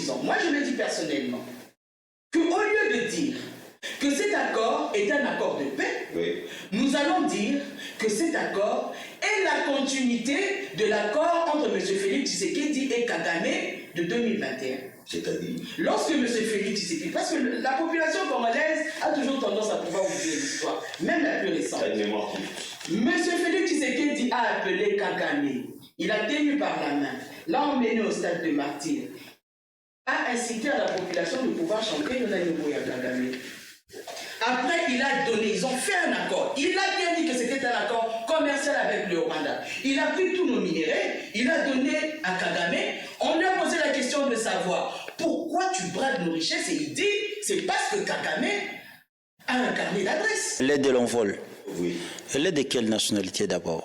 disons, moi je le dis personnellement, qu'au lieu de dire que cet accord est un accord de paix, oui, nous allons dire que cet accord est la continuité de l'accord entre M. Félix Tshisekedi et Kagame de 2021. C'est-à-dire, lorsque M. Félix Tshisekedi, parce que la population congolaise a toujours tendance à pouvoir oublier l'histoire, même la plus récente. M. Félix Tshisekedi a appelé Kagame, il a tenu par la main, l'a emmené au stade de martyr, a incité à la population de pouvoir chanter le Naïboya Kagame. Après, il a donné, ils ont fait un accord. Il a bien dit que c'était un accord commercial avec le Rwanda. Il a pris tous nos minéraux, il a donné à Kagame. On lui a posé la question de savoir pourquoi tu brades nos richesses, et il dit c'est parce que Kagame a un carnet d'adresse. L'aide de l'envol. oui. L'aide de quelle nationalité d'abord?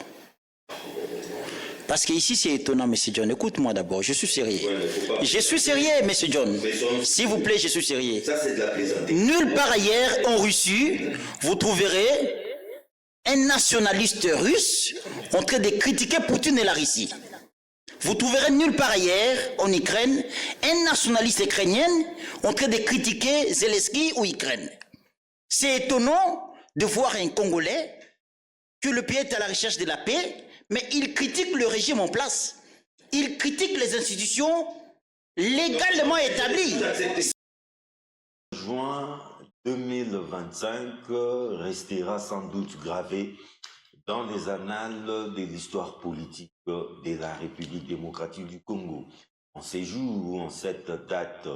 Parce qu'ici, c'est étonnant, M. John. Écoute-moi d'abord, je suis sérieux. Ouais, je suis sérieux, M. John. S'il vous plaît, je suis sérieux. Ça, c'est de la plaisanterie. Nulle part ailleurs en Russie, vous trouverez un nationaliste russe en train de critiquer Poutine et la Russie. Vous trouverez nulle part ailleurs en Ukraine un nationaliste ukrainien en train de critiquer Zelensky ou Ukraine. C'est étonnant de voir un Congolais que le pays est à la recherche de la paix, mais il critique le régime en place. Il critique les institutions légalement établies. Juin 2025 restera sans doute gravé dans les annales de l'histoire politique de la République démocratique du Congo. En ces jours ou en cette date,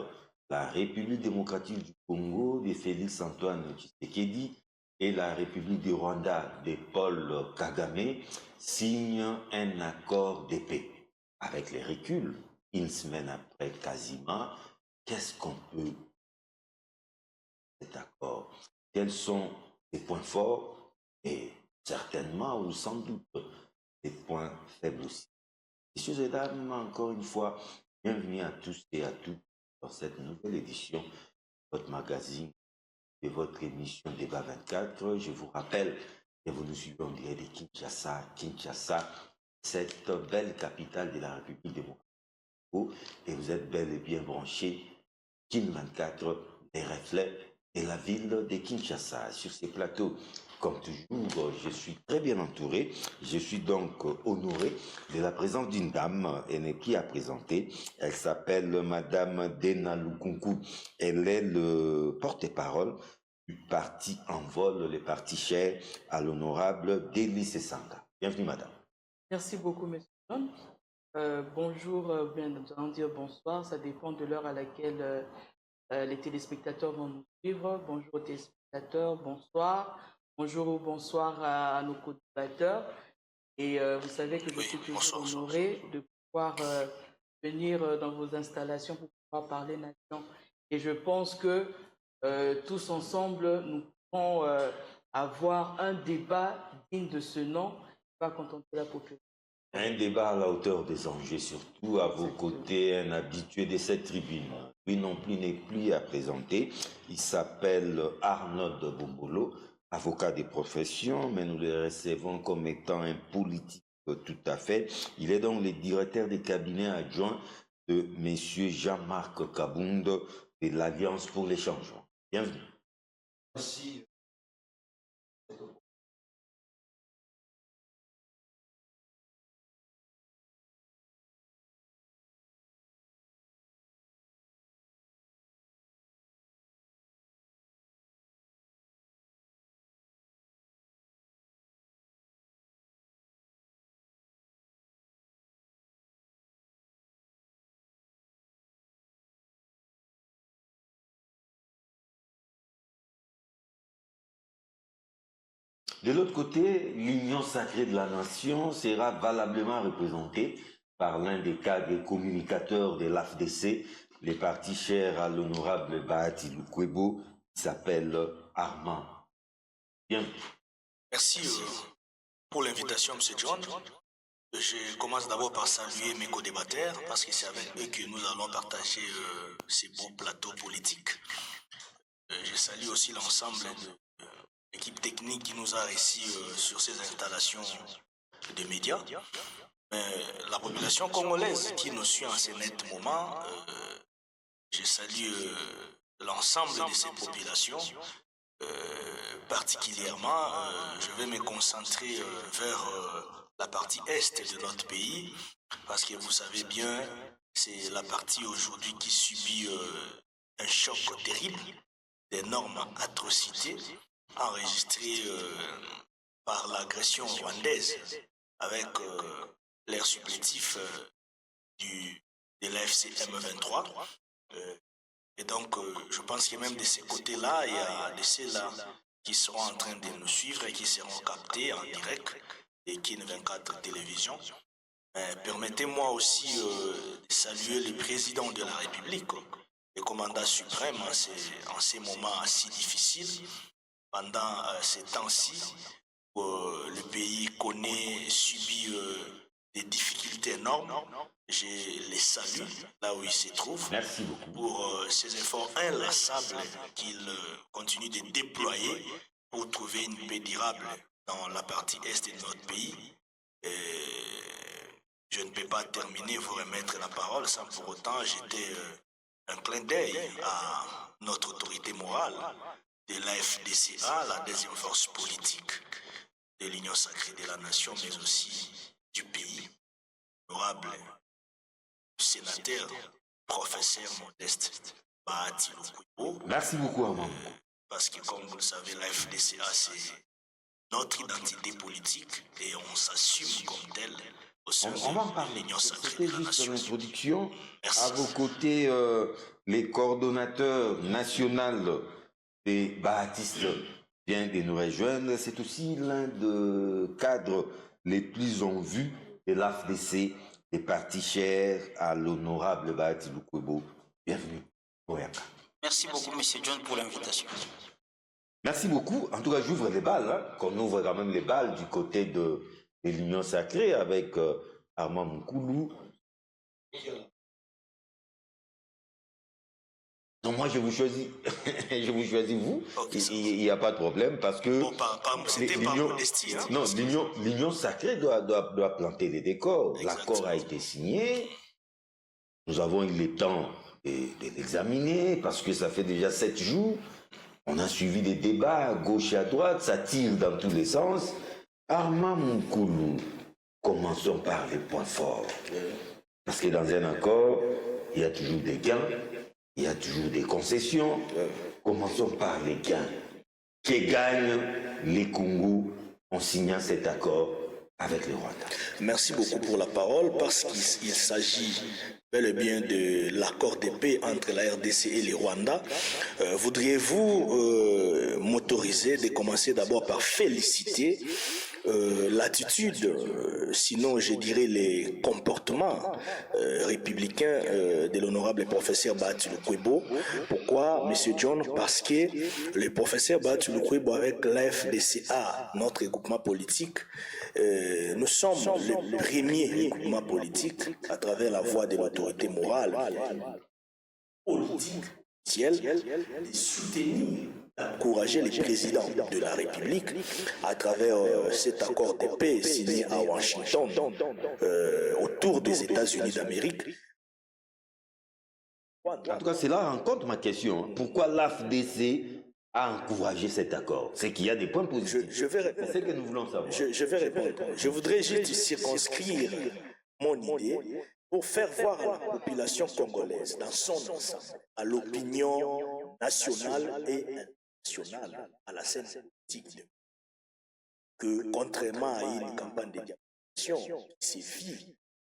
la République démocratique du Congo de Félix Antoine Tshisekedi et la République du Rwanda de Paul Kagame signent un accord de paix. Avec les reculs, une semaine après quasiment, qu'est-ce qu'on peut cet accord? Quels sont les points forts et certainement ou sans doute des points faibles aussi? Messieurs et dames, encore une fois, bienvenue à tous et à toutes dans cette nouvelle édition de votre magazine et votre émission Débat 24. Je vous rappelle que vous nous suivez en direct de Kinshasa, cette belle capitale de la République démocratique du Congo, et vous êtes bel et bien branchés Kin 24, les reflets de la ville de Kinshasa. Sur ces plateaux, comme toujours, je suis très bien entouré. Je suis donc honoré de la présence d'une dame qui a présenté. Elle s'appelle Madame Dena Lukunku. Elle est le porte-parole du parti Envol, le parti cher à l'honorable Délice Sanga. Bienvenue, madame. Merci beaucoup, monsieur John. Bonjour, bien nous allons dire bonsoir, ça dépend de l'heure à laquelle les téléspectateurs vont nous suivre. Bonjour aux téléspectateurs, bonsoir. Bonjour ou bonsoir à nos co-débatteurs. Et vous savez que je suis toujours honoré de pouvoir venir dans vos installations pour pouvoir parler nation. Et je pense que tous ensemble, nous pourrons avoir un débat digne de ce nom, qui va contenter la population. Un débat à la hauteur des enjeux, surtout à vos côtés, un habitué de cette tribune. Lui non plus n'est plus à présenter. Il s'appelle Arnaud Bombolo, avocat de profession, mais nous le recevons comme étant un politique tout à fait. Il est donc le directeur des cabinets adjoints de M. Jean-Marc Kabound de l'Alliance pour les changements. Bienvenue. Merci. De l'autre côté, l'union sacrée de la nation sera valablement représentée par l'un des cadres et communicateurs de l'AFDC, les partis chers à l'honorable Bahati Lukwebo, qui s'appelle Armand. Bien. Merci pour l'invitation, M. John. Je commence d'abord par saluer mes co-débatteurs parce que c'est avec eux que nous allons partager ces beaux plateaux politiques. Je salue aussi l'ensemble de l'équipe technique qui nous a réussi sur ces installations de médias. La population congolaise qui nous suit en ce net moment je salue l'ensemble de ces populations. Particulièrement, je vais me concentrer vers la partie est de notre pays, parce que vous savez bien, c'est la partie aujourd'hui qui subit un choc terrible, d'énormes atrocités enregistrées par l'agression rwandaise avec l'air supplétif de l'AFC M23. Et donc, je pense que même de ces côtés-là, il y a de ceux-là qui seront en train de nous suivre et qui seront captés en direct et qui ne 24 télévision. Permettez-moi aussi de saluer le président de la République, le commandant suprême en ces moments si difficiles, pendant ces temps-ci où le pays connaît et subit des difficultés énormes. Je les salue là où ils se trouvent. Merci beaucoup. Pour ces efforts inlassables qu'ils continuent de déployer pour trouver une paix durable dans la partie est de notre pays. Et je ne peux pas terminer, vous remettre la parole sans pour autant jeter un clin d'œil à notre autorité morale de l'AFDCA, la deuxième force politique de l'Union sacrée de la nation, mais aussi du pays. Honorable sénateur, professeur Modeste Bahati Lukwebo. Merci beaucoup, Armand. Parce que, comme vous le savez, la FDCA, c'est notre identité politique et on s'assume comme tel au sein de l'Union sacrée de la nation. C'était juste une introduction. Merci. À vos côtés, les coordonnateurs nationaux des Bahatistes viennent de nous rejoindre. C'est aussi l'un des cadres les plus en vue de l'AFDC, des partis chers à l'honorable Bahati Lukwebo. Bienvenue, Boyaka. Merci beaucoup, M. John, pour l'invitation. Merci beaucoup. En tout cas, j'ouvre les balles, hein, qu'on ouvre quand même les balles du côté de l'Union sacrée avec Armand Moukoulou. Non, moi je vous choisis, je vous choisis vous. Okay, il n'y a pas de problème parce que c'était pas modestie. Hein, non, l'Union sacrée doit planter les décors. L'accord a été signé. Nous avons eu le temps de l'examiner parce que ça fait déjà 7 jours. On a suivi des débats à gauche et à droite, ça tire dans tous les sens. Armand Moukoulou, commençons par les points forts. Parce que dans un accord, il y a toujours des gains. Il y a toujours des concessions. Commençons par les gains. Qui gagnent les Congos en signant cet accord avec le Rwanda? Merci beaucoup pour la parole parce qu'il s'agit bel et bien de l'accord de paix entre la RDC et le Rwanda. Voudriez-vous m'autoriser de commencer d'abord par féliciter l'attitude, sinon je dirais les comportements républicains de l'honorable professeur Bahati Lukwebo. Pourquoi, M. John? Parce que le professeur Bahati Lukwebo avec l'AFDCA, notre groupement politique, nous sommes le premier groupement politique à travers la voie de l'autorité morale politique de soutenir, d'encourager les présidents de la République à travers cet accord de paix signé à Washington autour des États-Unis d'Amérique. En tout cas, cela rencontre ma question. Pourquoi l'AFDC a encouragé cet accord? C'est qu'il y a des points positifs. Je vais répondre. C'est ce que nous voulons savoir. Je vais répondre. Je voudrais juste circonscrire mon idée pour faire voir à la population congolaise dans son ensemble, à l'opinion nationale et internationale, à la scène politique, que contrairement à une campagne de diabolisation qui s'est vue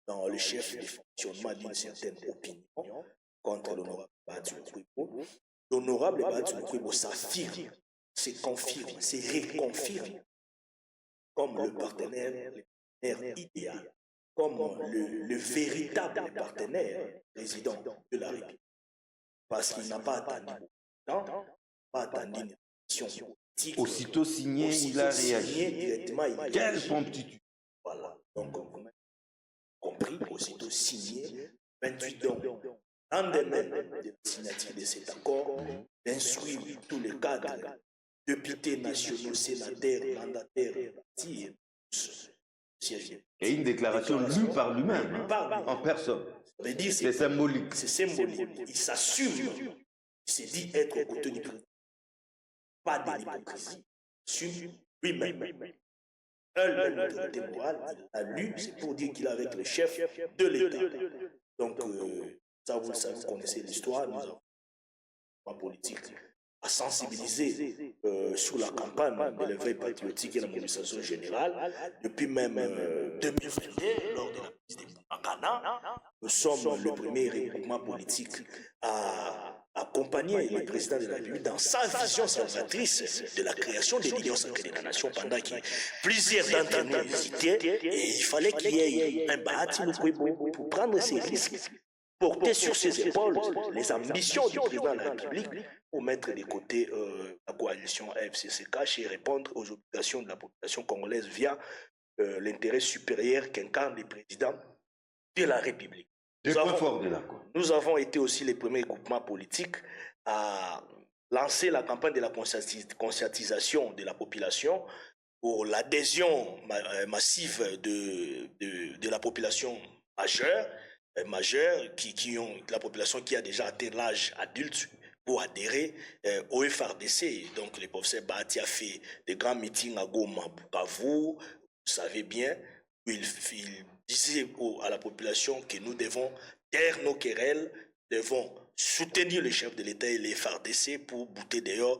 dans le chef de fonctionnement d'une certaine opinion contre l'honorable Bahati Lukwebo, l'honorable Bahati Lukwebo s'affirme, se confirme, se réconfirme comme le partenaire idéal, comme le véritable partenaire président de la République. Parce qu'il n'a pas attendu beaucoup de temps, pas attendu une élection politique. Aussitôt signé, il a réagi. Directement, il a Quelle réagi. promptitude. Voilà. Donc, vous avez compris, aussitôt signé, 28 ans, lendemain de la signature de cet accord, d'instruire tous les cadres, députés nationaux, sénateurs, mandataires, Et une déclaration lue par lui-même, en personne. C'est symbolique. C'est symbolique. Il s'assume. Il s'est dit être au côté du président. Pas de l'hypocrisie. Il assume lui-même. L'autorité morale, il a lu, c'est pour dire qu'il est avec le chef de l'État. Donc, ça, vous le savez, vous connaissez l'histoire. Nous avons en politique à sensibiliser sur la campagne de l'éveil patriotique et la mobilisation générale. Depuis même 2022, lors de la prise des Ghana, nous sommes le premier regroupement politique à accompagner le président de la République dans sa vision salvatrice de la création de l'Union sacrée de la nation, pendant que plusieurs d'entre nous hésitaient et il fallait qu'il y ait un bâtiment pour prendre ces risques, porter sur ses épaules les ambitions du président de la République pour mettre de côté la coalition FCCK et répondre aux obligations de la population congolaise via l'intérêt supérieur qu'incarne le président de la République. Nous avons été aussi les premiers groupements politiques à lancer la campagne de la conscientisation de la population pour l'adhésion massive de la population majeure la population qui a déjà atteint l'âge adulte pour adhérer au FRDC. Donc le professeur Bahati a fait des grands meetings à Goma, Bukavu, vous savez bien, où il disait à la population que nous devons taire nos querelles, devons soutenir le chef de l'État et les FARDC pour bouter dehors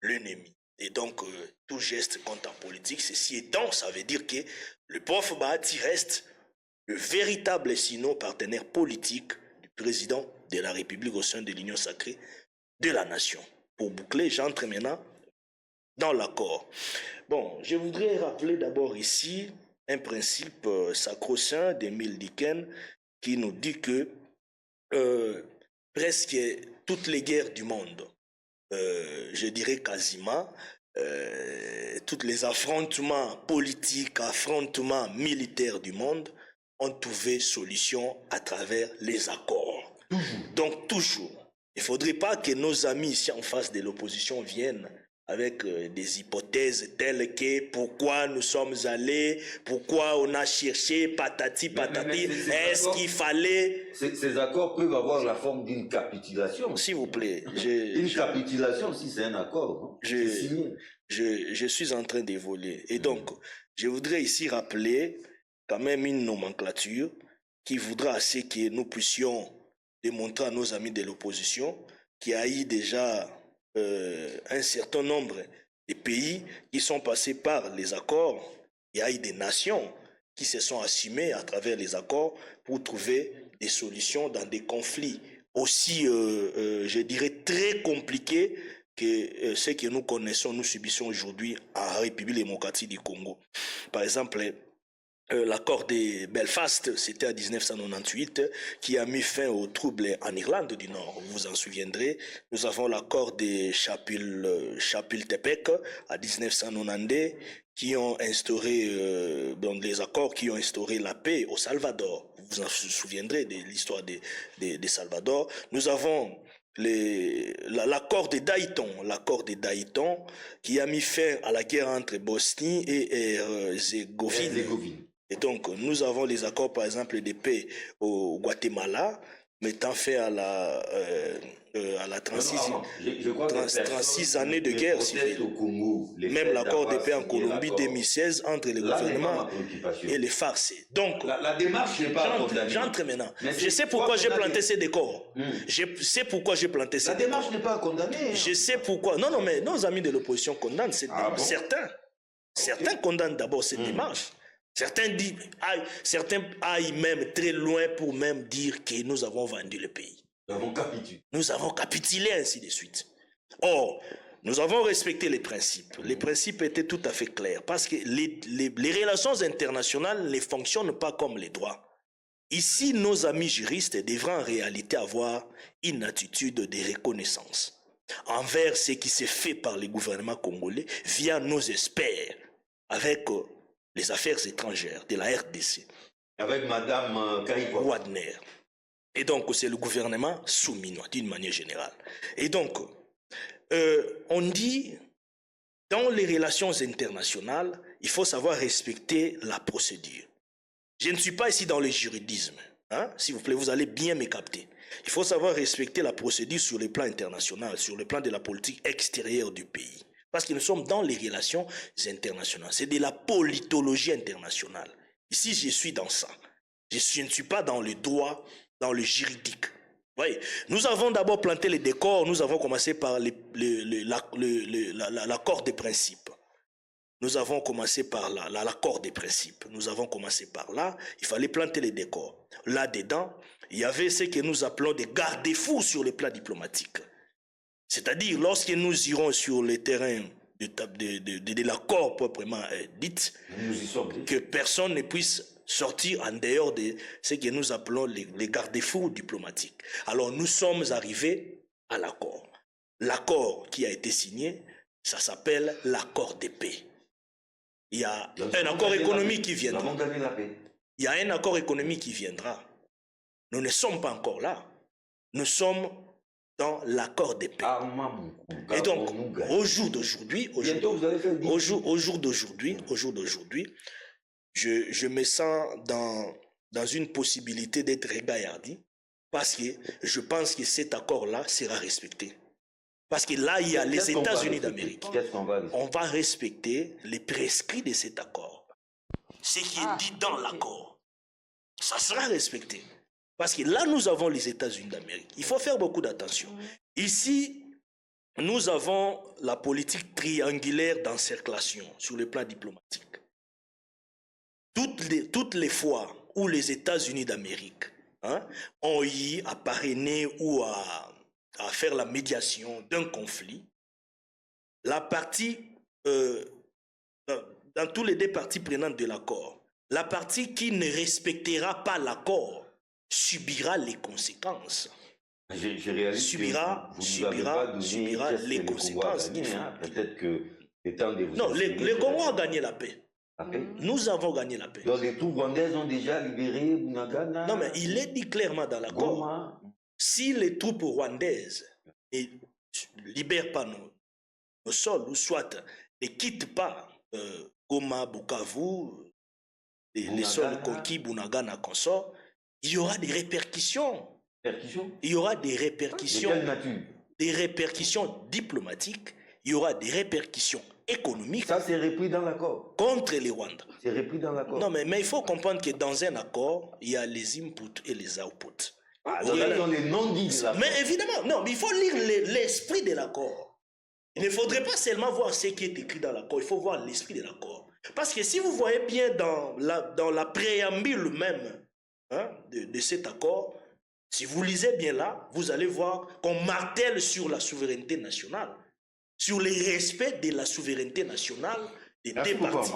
l'ennemi. Et donc, tout geste compte en politique. Ceci étant, ça veut dire que le prof Bahati reste le véritable, sinon partenaire politique du président de la République au sein de l'Union sacrée de la nation. Pour boucler, j'entre maintenant dans l'accord. Bon, je voudrais rappeler d'abord ici un principe sacro-saint d'Émile Durkheim qui nous dit que presque toutes les guerres du monde, je dirais quasiment, tous les affrontements politiques, affrontements militaires du monde ont trouvé solution à travers les accords. Donc toujours, il ne faudrait pas que nos amis ici en face de l'opposition viennent avec des hypothèses telles que pourquoi nous sommes allés, pourquoi on a cherché, patati patati, est-ce qu'il fallait... Ces accords peuvent avoir la forme d'une capitulation. S'il vous plaît. Une capitulation, si c'est un accord. Je suis en train d'évoluer. Et donc, je voudrais ici rappeler quand même une nomenclature qui voudra assez que nous puissions démontrer à nos amis de l'opposition qu'il y a eu déjà... un certain nombre de pays qui sont passés par les accords. Il y a eu des nations qui se sont assumées à travers les accords pour trouver des solutions dans des conflits aussi, je dirais, très compliqués que ce que nous connaissons, nous subissons aujourd'hui en République démocratique du Congo. Par exemple, l'accord de Belfast, c'était en 1998, qui a mis fin aux troubles en Irlande du Nord. Vous vous en souviendrez. Nous avons l'accord de Chapultepec en 1992, qui ont instauré, donc les accords qui ont instauré la paix au Salvador. Vous vous en souviendrez de l'histoire de Salvador. Nous avons l'accord de Dayton, qui a mis fin à la guerre entre Bosnie et Herzégovine. Et donc, nous avons les accords, par exemple, de paix au Guatemala, mettant fin à la 36 années de guerre civile. Même l'accord de paix en Colombie 2016 entre le gouvernement et les FARC. Donc, la démarche n'est pas condamnée. J'entre maintenant. Je sais pourquoi j'ai planté ces décors. Je sais pourquoi j'ai planté ces décors. La démarche n'est pas condamnée. Je sais pourquoi. Non, mais nos amis de l'opposition condamnent cette démarche. Certains condamnent d'abord cette démarche. Certains aillent même très loin pour même dire que nous avons vendu le pays. Nous avons capitulé, ainsi de suite. Or, nous avons respecté les principes. Les principes étaient tout à fait clairs parce que les relations internationales ne fonctionnent pas comme les droits. Ici, nos amis juristes devraient en réalité avoir une attitude de reconnaissance envers ce qui s'est fait par le gouvernement congolais via nos experts avec les affaires étrangères de la RDC. Avec Madame Wadner. Et donc, c'est le gouvernement souminois, d'une manière générale. Et donc, on dit, dans les relations internationales, il faut savoir respecter la procédure. Je ne suis pas ici dans le juridisme. Hein? S'il vous plaît, vous allez bien me capter. Il faut savoir respecter la procédure sur le plan international, sur le plan de la politique extérieure du pays. Parce que nous sommes dans les relations internationales. C'est de la politologie internationale. Ici, je suis dans ça. Je ne suis pas dans le droit, dans le juridique. Voyez, nous avons d'abord planté les décors, nous avons commencé par l'accord des principes. Nous avons commencé par l'accord des principes. Nous avons commencé par là, il fallait planter les décors. Là-dedans, il y avait ce que nous appelons des garde-fous sur le plan diplomatique. C'est-à-dire, lorsque nous irons sur le terrain de l'accord proprement dit, que personne ne puisse sortir en dehors de ce que nous appelons les garde-fous diplomatiques. Alors nous sommes arrivés à l'accord. L'accord qui a été signé, ça s'appelle l'accord de paix. Il y a un accord économique qui viendra. Il y a un accord économique qui viendra. Nous ne sommes pas encore là. Nous sommes dans l'accord de paix. Et donc, au jour d'aujourd'hui, je me sens dans une possibilité d'être regaillardi parce que je pense que cet accord-là sera respecté. Parce que là, il y a les États-Unis d'Amérique. On va respecter les prescrits de cet accord. Ce qui est dit dans l'accord, ça sera respecté. Parce que là, nous avons les États-Unis d'Amérique. Il faut faire beaucoup d'attention. Ici, nous avons la politique triangulaire d'encerclation sur le plan diplomatique. Toutes les fois où les États-Unis d'Amérique ont eu à parrainer ou à faire la médiation d'un conflit, la partie, dans tous les deux parties prenantes de l'accord, la partie qui ne respectera pas l'accord subira les conséquences. Subira les conséquences. Peut-être que non, le Congo a gagné la paix. Nous avons gagné la paix. Donc les troupes rwandaises ont déjà libéré Bunagana. Non, mais il est dit clairement dans l'accord. Si les troupes rwandaises ne libèrent pas nos sols, ou soit ne quittent pas Goma, Bukavu, les sols conquis, Bunagana, consort, il y aura des répercussions. Il y aura des répercussions. De quelle nature? Des répercussions diplomatiques, il y aura des répercussions économiques. Ça, c'est repris dans l'accord. Contre les Rwandais. C'est repris dans l'accord. Non, mais il faut comprendre que dans un accord, il y a les inputs et les outputs. Donc, ils ont les non-dits. Mais évidemment, non, mais il faut lire l'esprit de l'accord. Il ne faudrait pas seulement voir ce qui est écrit dans l'accord, il faut voir l'esprit de l'accord. Parce que si vous voyez bien dans la préambule même de cet accord, si vous lisez bien là, vous allez voir qu'on martèle sur la souveraineté nationale, sur le respect de la souveraineté nationale des deux parties.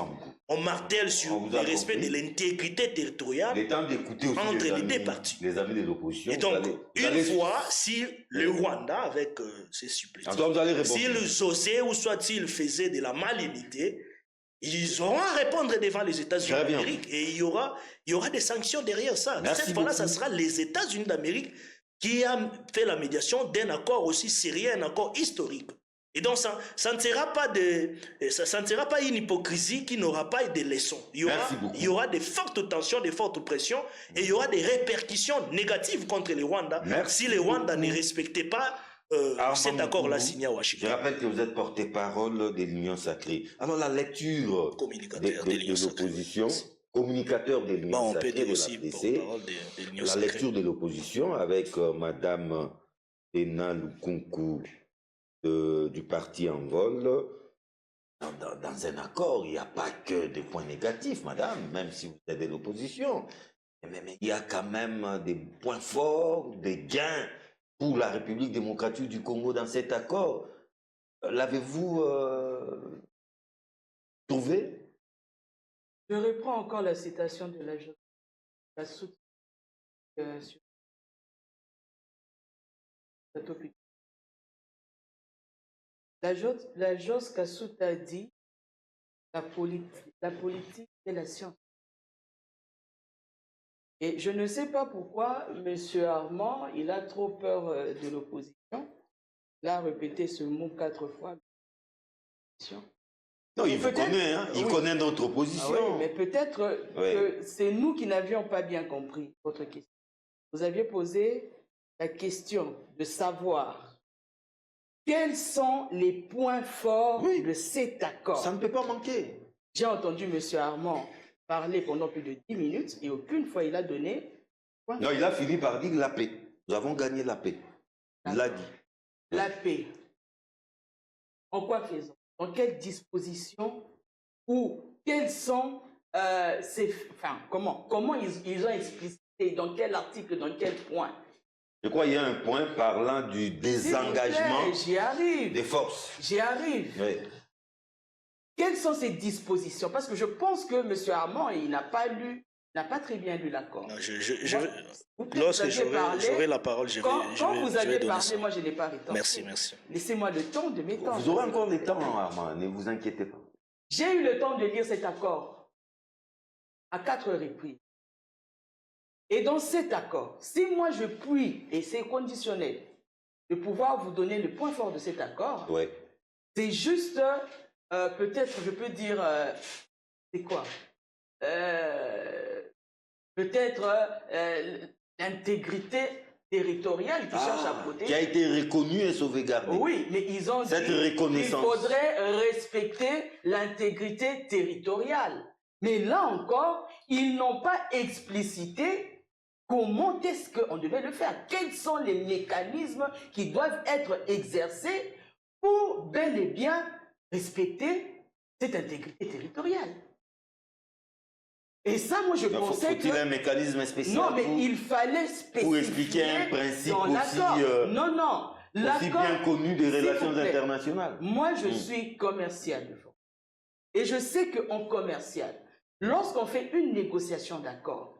On martèle sur le respect de l'intégrité territoriale entre les deux parties. Les amis de l'opposition. Et donc, une fois, si le Rwanda, avec ses supplétifs, s'ils osaient ou soit s'ils faisaient de la malignité, ils auront à répondre devant les États-Unis d'Amérique et il y aura des sanctions derrière ça. Cette fois-là, ça sera les États-Unis d'Amérique qui a fait la médiation d'un accord aussi sérieux, un accord historique. Et donc, ça ne sera pas une hypocrisie qui n'aura pas de leçons. Il y aura de fortes tensions, de fortes pressions et il y aura des répercussions négatives contre les Rwandais si les Rwandais ne respectaient pas cet accord-là signé à Washington. Je rappelle que vous êtes porte-parole de l'Union sacrée. Alors la lecture de l'opposition, communicateur de l'Union sacrée de l'APC, la lecture de l'opposition avec Madame Ena Lukunku du parti En Vol. Dans un accord, il n'y a pas que des points négatifs, Madame, même si vous êtes de l'opposition. Mais il y a quand même des points forts, des gains pour la République démocratique du Congo dans cet accord. L'avez-vous trouvé? Je reprends encore la citation de la sur la Jos Kassout a dit la politique et la science. Et je ne sais pas pourquoi M. Armand, il a trop peur de l'opposition. Il a répété ce mot 4 fois. Non, il vous connaît, hein. Il connaît notre position. Ah oui, mais peut-être que c'est nous qui n'avions pas bien compris votre question. Vous aviez posé la question de savoir quels sont les points forts de cet accord. Ça ne peut pas manquer. J'ai entendu M. Armand parler pendant plus de 10 minutes et aucune fois il a donné... Non, il a fini par dire la paix. Nous avons gagné la paix. Il l'a dit. La paix. En quoi faisons? Dans quelles dispositions ou quels sont ces... Enfin, comment ils ont explicité? Dans quel article? Dans quel point? Je crois qu'il y a un point parlant du désengagement des forces. J'y arrive. Oui. Quelles sont ces dispositions? Parce que je pense que M. Armand, il n'a pas très bien lu l'accord. Lorsque j'aurai la parole, je vais Quand vous aviez parlé, ça. moi je n'ai pas répondu. Merci, merci. Laissez-moi le temps de m'étendre. Vous aurez encore le temps, Armand, ne vous inquiétez pas. J'ai eu le temps de lire cet accord à 4 reprises. Et dans cet accord, si moi je puis, et c'est conditionnel, de pouvoir vous donner le point fort de cet accord, c'est juste, peut-être, je peux dire, c'est quoi? Peut-être l'intégrité territoriale qui cherche à protéger. Qui a été reconnue et sauvegardée. Oui, mais ils ont dit qu'il faudrait respecter l'intégrité territoriale. Mais là encore, ils n'ont pas explicité comment est-ce qu'on devait le faire. Quels sont les mécanismes qui doivent être exercés pour bel et bien respecter cette intégrité territoriale. Et ça, moi, je pensais que... Faut-il un mécanisme spécial? Non, mais il fallait spécifier pour expliquer un principe aussi bien connu des relations internationales. Moi, je suis commercial. Et je sais qu'en commercial, lorsqu'on fait une négociation d'accord,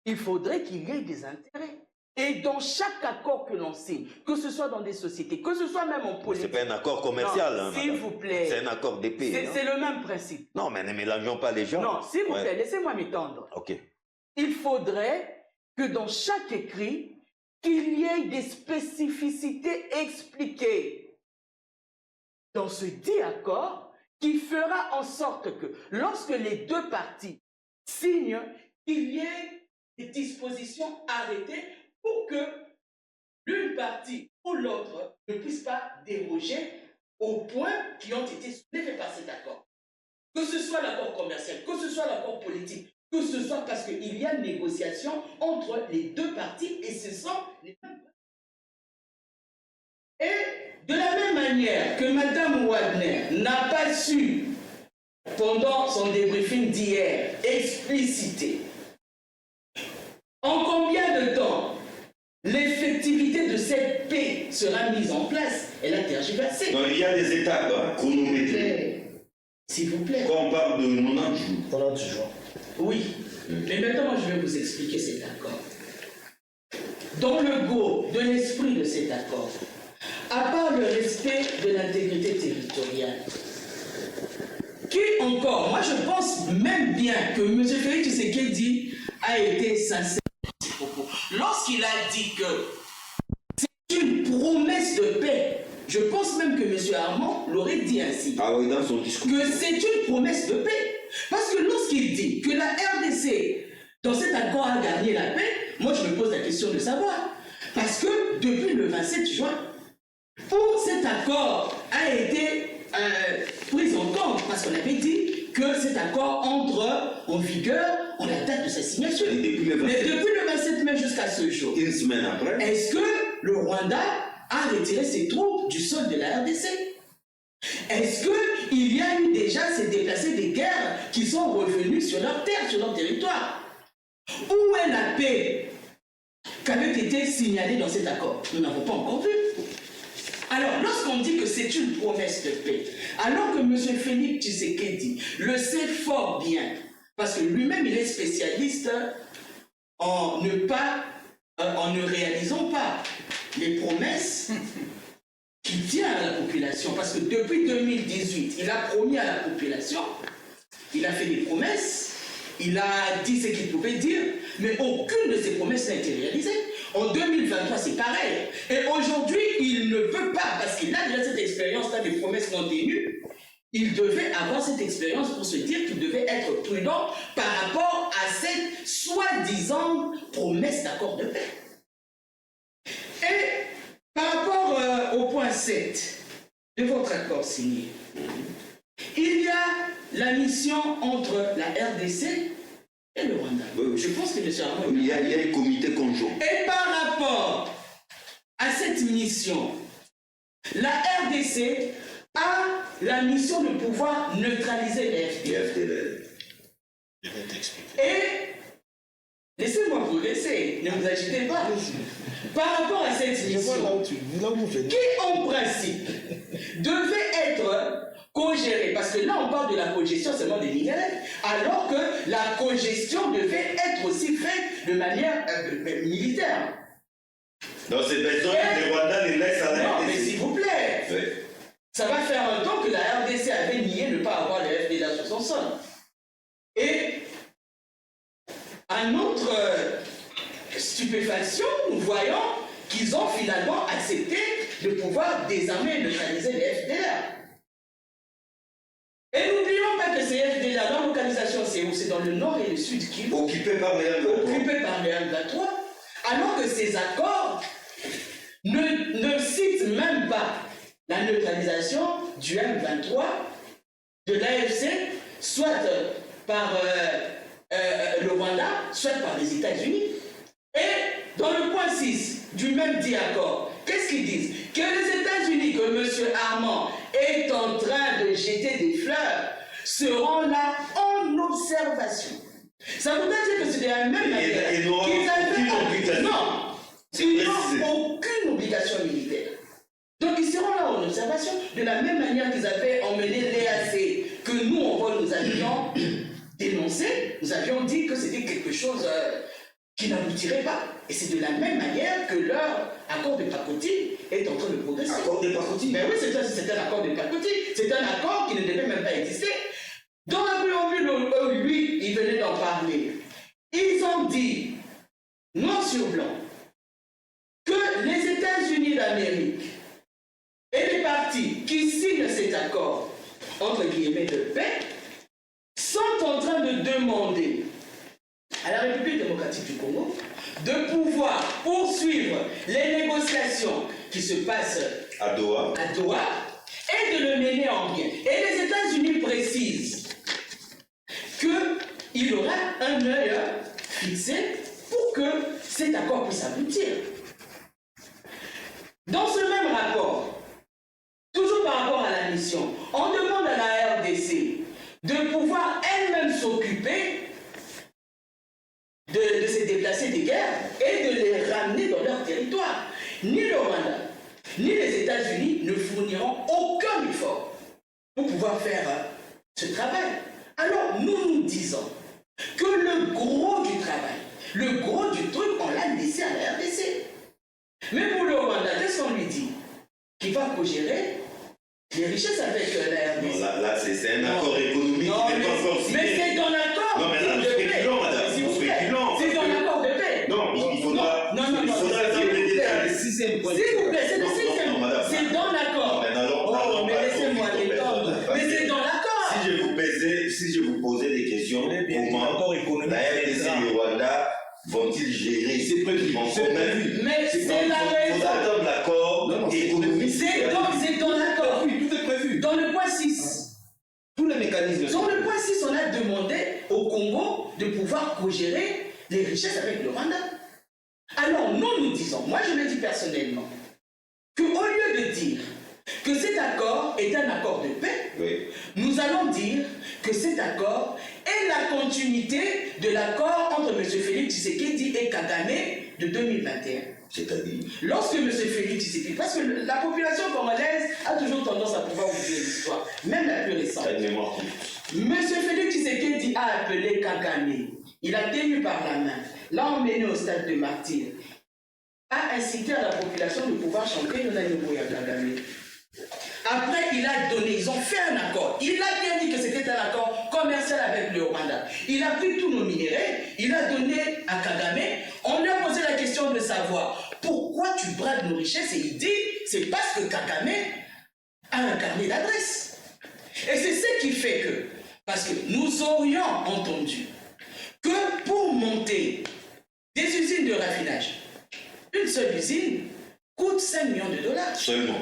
il faudrait qu'il y ait des intérêts. Et dans chaque accord que l'on signe, que ce soit dans des sociétés, que ce soit même en politique... C'est pas un accord commercial, s'il vous plaît. C'est un accord d'épée. C'est le même principe. Non, mais ne mélangeons pas les gens. Non, s'il vous plaît, laissez-moi m'étendre. Ok. Il faudrait que dans chaque écrit, qu'il y ait des spécificités expliquées dans ce dit accord qui fera en sorte que lorsque les deux parties signent, qu'il y ait des dispositions arrêtées pour que l'une partie ou l'autre ne puisse pas déroger aux points qui ont été soulevés par cet accord. Que ce soit l'accord commercial, que ce soit l'accord politique, que ce soit parce qu'il y a négociation entre les deux parties et ce sont les mêmes points. Et de la même manière que Mme Wagner n'a pas su, pendant son débriefing d'hier, expliciter en combien de temps l'effectivité de cette paix sera mise en place, elle a tergiversé. Non, il y a des étapes chronométrées. S'il vous plaît. Quand on parle de 90 jours. 90 jours. Oui. Mais maintenant, je vais vous expliquer cet accord. Dans le go de l'esprit de cet accord, à part le respect de l'intégrité territoriale, qui encore, moi je pense même bien que M. Félix Tshisekedi a été sincère dans ses propos. Lorsqu'il a dit que c'est une promesse de paix, je pense même que M. Armand l'aurait dit ainsi. Ah oui, dans son discours. Que c'est une promesse de paix. Parce que lorsqu'il dit que la RDC, dans cet accord, a gagné la paix, moi je me pose la question de savoir. Parce que depuis le 27 juin, pour cet accord a été pris en compte, parce qu'on avait dit que cet accord entre en vigueur en la date de sa signature. Mais depuis le 27 mai jusqu'à ce jour, une semaine après, est-ce que le Rwanda a retiré ses troupes du sol de la RDC? Est-ce qu'il y a eu déjà ces déplacés des guerres qui sont revenus sur leur terre, sur leur territoire? Où est la paix qui avait été signalée dans cet accord? Nous n'avons pas encore vu. Alors, lorsqu'on dit que c'est une promesse de paix, alors que M. Félix Tshisekedi le sait fort bien, parce que lui-même il est spécialiste en ne réalisant pas les promesses qu'il tient à la population, parce que depuis 2018, il a promis à la population, il a fait des promesses, il a dit ce qu'il pouvait dire, mais aucune de ces promesses n'a été réalisée. En 2023, c'est pareil. Et aujourd'hui, il ne peut pas, parce qu'il a déjà cette expérience-là des promesses non tenues, il devait avoir cette expérience pour se dire qu'il devait être prudent par rapport à cette soi-disant promesse d'accord de paix. Et par rapport au point 7 de votre accord signé, il y a la mission entre la RDC et le Rwanda. Oui. Je pense que M. Armand... Il y a un comité conjoint. Et par rapport à cette mission, la RDC a la mission de pouvoir neutraliser les FDLR. Je vais t'expliquer. Et laissez-moi progresser, ne vous agitez pas. Par rapport à cette mission, qui en principe devait être co-gérée, parce que là on parle de la cogestion seulement des minéraux, alors que la cogestion devait être aussi faite de manière militaire. Dans ces besoins, les Rwandais les laissent à la Non, RDC. mais s'il vous plaît. Oui. Ça va faire un temps que la RDC avait nié ne pas avoir les FDLR sur son sol. Et à notre stupéfaction, nous voyons qu'ils ont finalement accepté de pouvoir désarmer et neutraliser les FDLR. Et n'oublions pas que ces FDLR, leur localisation, c'est où? C'est dans le nord et le sud Kivu. Occupés par les M23. Occupés par les M23, alors que ces accords ne citent même pas la neutralisation du M23, de l'AFC, soit par le Rwanda, soit par les États-Unis. Et dans le point 6 du même dit accord, qu'est-ce qu'ils disent? Que les États-Unis, que M. Armand est en train de jeter des fleurs, seront là en observation. Ça voudrait dire que c'est de la même manière qu'ils avaient... Non, ils n'ont aucune obligation militaire. Donc ils seront là en observation de la même manière qu'ils avaient emmené l'EAC, que nous, en vol, nous avions dénoncé, nous avions dit que c'était quelque chose qui n'aboutirait pas. Et c'est de la même manière que leur accord de pacotille est en train de progresser. Accord de pacotille? Mais oui, c'est un accord de pacotille. C'est un accord qui ne devait même pas exister. Dans la préambule, lui, il venait d'en parler. Ils ont dit, noir sur blanc, que les États-Unis d'Amérique et les partis qui signent cet accord, entre guillemets, de paix, sont en train de demander à la République démocratique du Congo de pouvoir poursuivre les négociations qui se passent à Doha et de le mener en bien. Et les États-Unis précisent qu'il y aura un œil fixé pour que cet accord puisse aboutir. Dans ce même rapport, toujours par rapport à la mission, on demande à la RDC de pouvoir elle-même s'occuper de ces déplacés de guerre et de les ramener dans leur territoire. Ni le Rwanda, ni les États-Unis ne fourniront aucun effort pour pouvoir faire ce travail. Alors nous disons que le gros du travail, le gros du truc, on l'a laissé à la RDC. Mais pour le Rwanda, qu'est-ce qu'on lui dit? Qu'il va co-gérer les richesses avec la RDC. Non, là c'est un accord économique qui n'est pas encore signé. Mais c'est dans l'accord. Non, mais là, nous spéculons, madame. Nous spéculons. C'est dans l'accord de paix. Non, il faudra. Il faudra dire les détails. S'il vous plaît, c'est le sixième. C'est dans l'accord. Oh, mais laissez-moi l'étendre. Mais c'est dans l'accord. Si je vous posais des questions, comment la RDC et le Rwanda vont-ils gérer? C'est prévu. Mais c'est la raison. Il faut attendre l'accord économique. C'est dans l'accord. Oui, tout est prévu. Dans le point 6. Tous les mécanismes. Dans le point 6, on a demandé au Congo de pouvoir co-gérer les richesses avec le Rwanda. Alors, nous disons, moi je le dis personnellement, qu'au lieu de dire que cet accord est un accord de paix, oui, nous allons dire que cet accord est la continuité de l'accord entre M. Félix Tshisekedi et Kagame de 2021. C'est-à-dire lorsque M. Félix Tshisekedi, parce que la population congolaise a toujours tendance à pouvoir oublier l'histoire, même la plus récente. M. Félix Tshisekedi a appelé Kagame, il a tenu par la main, l'a emmené au stade de martyr, a incité à la population de pouvoir chanter le Naïboya Kagame. Après, il a donné, ils ont fait un accord. Il a bien dit que c'était un accord commercial avec le Rwanda. Il a pris tous nos minéraux, il a donné à Kagame. On lui a posé la question de savoir pourquoi tu brades nos richesses et il dit c'est parce que Kagame a un carnet d'adresse. Et c'est ce qui fait que, parce que nous aurions entendu que pour monter des usines de raffinage, une seule usine coûte 5 millions de dollars. Seulement.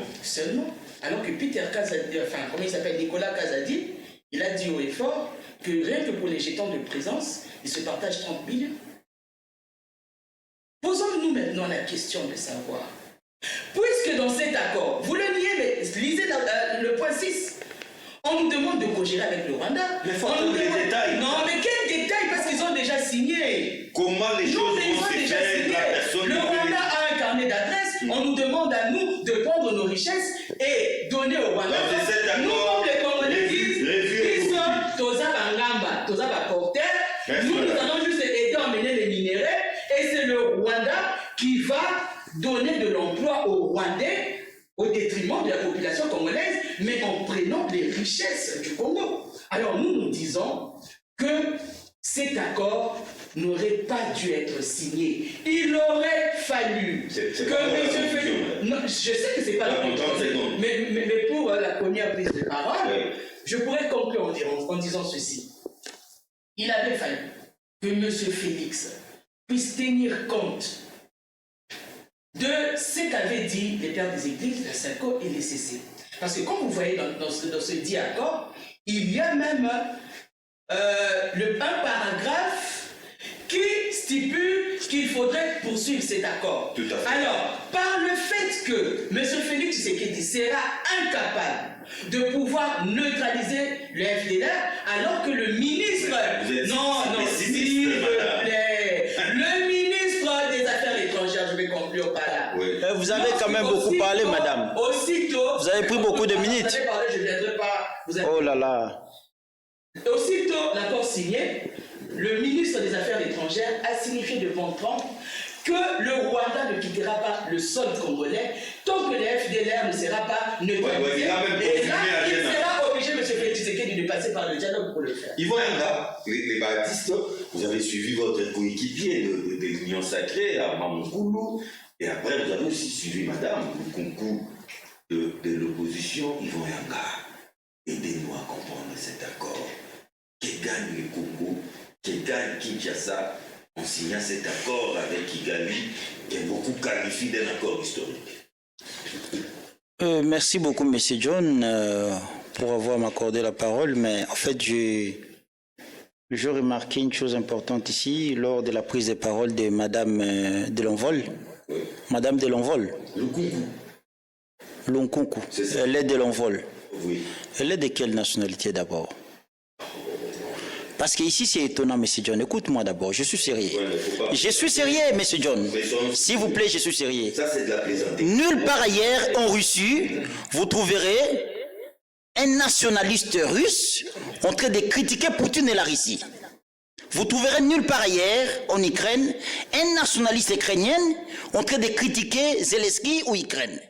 Alors que Peter Kazadi, enfin, comment il s'appelle, Nicolas Kazadi, il a dit haut et fort que rien que pour les jetons de présence, ils se partagent 30 millions. Posons-nous maintenant la question de savoir, puisque dans cet accord, vous le niez, mais lisez le point 6, on nous demande de co-gérer avec le Rwanda. Mais il faut entendre les détails. Non, mais quels détails? Parce qu'ils ont déjà signé. Comment les choses vont se faire? La personne le Rwanda a un carnet d'adresses. On nous demande à nous de prendre nos richesses et donner au Rwanda. Nous, comme les Congolais, ils sont Toza Bangamba, Toza Baporter. Nous allons juste aider à emmener les minéraux. Et c'est le Rwanda qui va donner de l'emploi aux Rwandais au détriment de la population congolaise, mais en prenant les richesses du Congo. Alors nous disons que cet accord n'aurait pas dû être signé. Il aurait fallu que M. Félix... Non, je sais que ce n'est pas la première, mais pour la première prise de parole, je pourrais conclure en disant ceci. Il avait fallu que M. Félix puisse tenir compte de ce qu'avaient dit les pères des églises, la SACO et les CC. Parce que comme vous voyez dans ce dit accord, il y a même un paragraphe qui stipule qu'il faudrait poursuivre cet accord. Tout à fait. Alors, par le fait que M. Félix Tshisekedi sera incapable de pouvoir neutraliser le FDLR, alors que le ministre... s'il vous plaît, le ministre des Affaires étrangères, je vais conclure par là. Oui. Vous avez quand même beaucoup parlé, madame. Aussitôt... Vous avez pris beaucoup de minutes. Vous avez parlé, je ne viendrai pas... Oh là là. Aussitôt l'accord signé, le ministre des Affaires étrangères a signifié devant Trump que le Rwanda ne quittera pas le sol congolais tant que le FDLR ne sera pas neutralisé. Et là, il sera obligé, M. Félix Tshisekedi, de passer par le dialogue pour le faire. Yvon Yanga, les baptistes, vous avez suivi votre coéquipier de l'Union sacrée à Mamoukoulou, et après vous avez aussi suivi Madame Lukunku de l'opposition, Yvon Yanga. Aidez-nous à comprendre cet accord. Qui gagne le Congo, qui gagne Kinshasa en signant cet accord avec Kigali, qui est beaucoup qualifié d'un accord historique. Merci beaucoup, M. John, pour avoir m'accordé la parole, mais en fait, je remarquais une chose importante ici, lors de la prise de parole de Madame Delonvol. Oui. Madame Delonvol. Lunkunku. Elle est Delonvol. Oui. Elle est de quelle nationalité d'abord? Parce qu'ici, c'est étonnant, M. John. Écoute-moi d'abord, je suis sérieux. Ouais, je suis sérieux, M. John. S'il vous plaît, je suis sérieux. Ça, c'est de la plaisanterie. Nulle part ailleurs en Russie, vous trouverez un nationaliste russe en train de critiquer Poutine et la Russie. Vous trouverez nulle part ailleurs en Ukraine un nationaliste ukrainien en train de critiquer Zelensky ou Ukraine.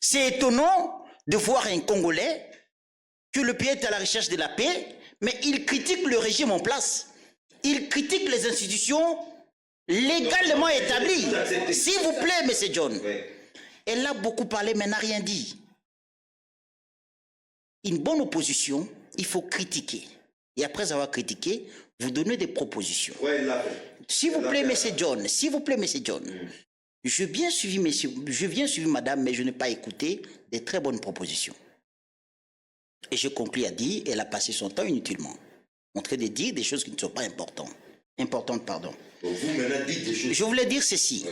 C'est étonnant de voir un Congolais que le pays est à la recherche de la paix, mais il critique le régime en place. Il critique les institutions légalement établies. S'il vous plaît, M. John. Elle a beaucoup parlé, mais n'a rien dit. Une bonne opposition, il faut critiquer. Et après avoir critiqué, vous donnez des propositions. S'il vous plaît, M. John, s'il vous plaît, M. John. Je viens suivre madame, mais je n'ai pas écouté des très bonnes propositions. Et je conclus à dire, elle a passé son temps inutilement, en train de dire des choses qui ne sont pas importantes. Vous maintenant dites des choses. Je voulais dire ceci.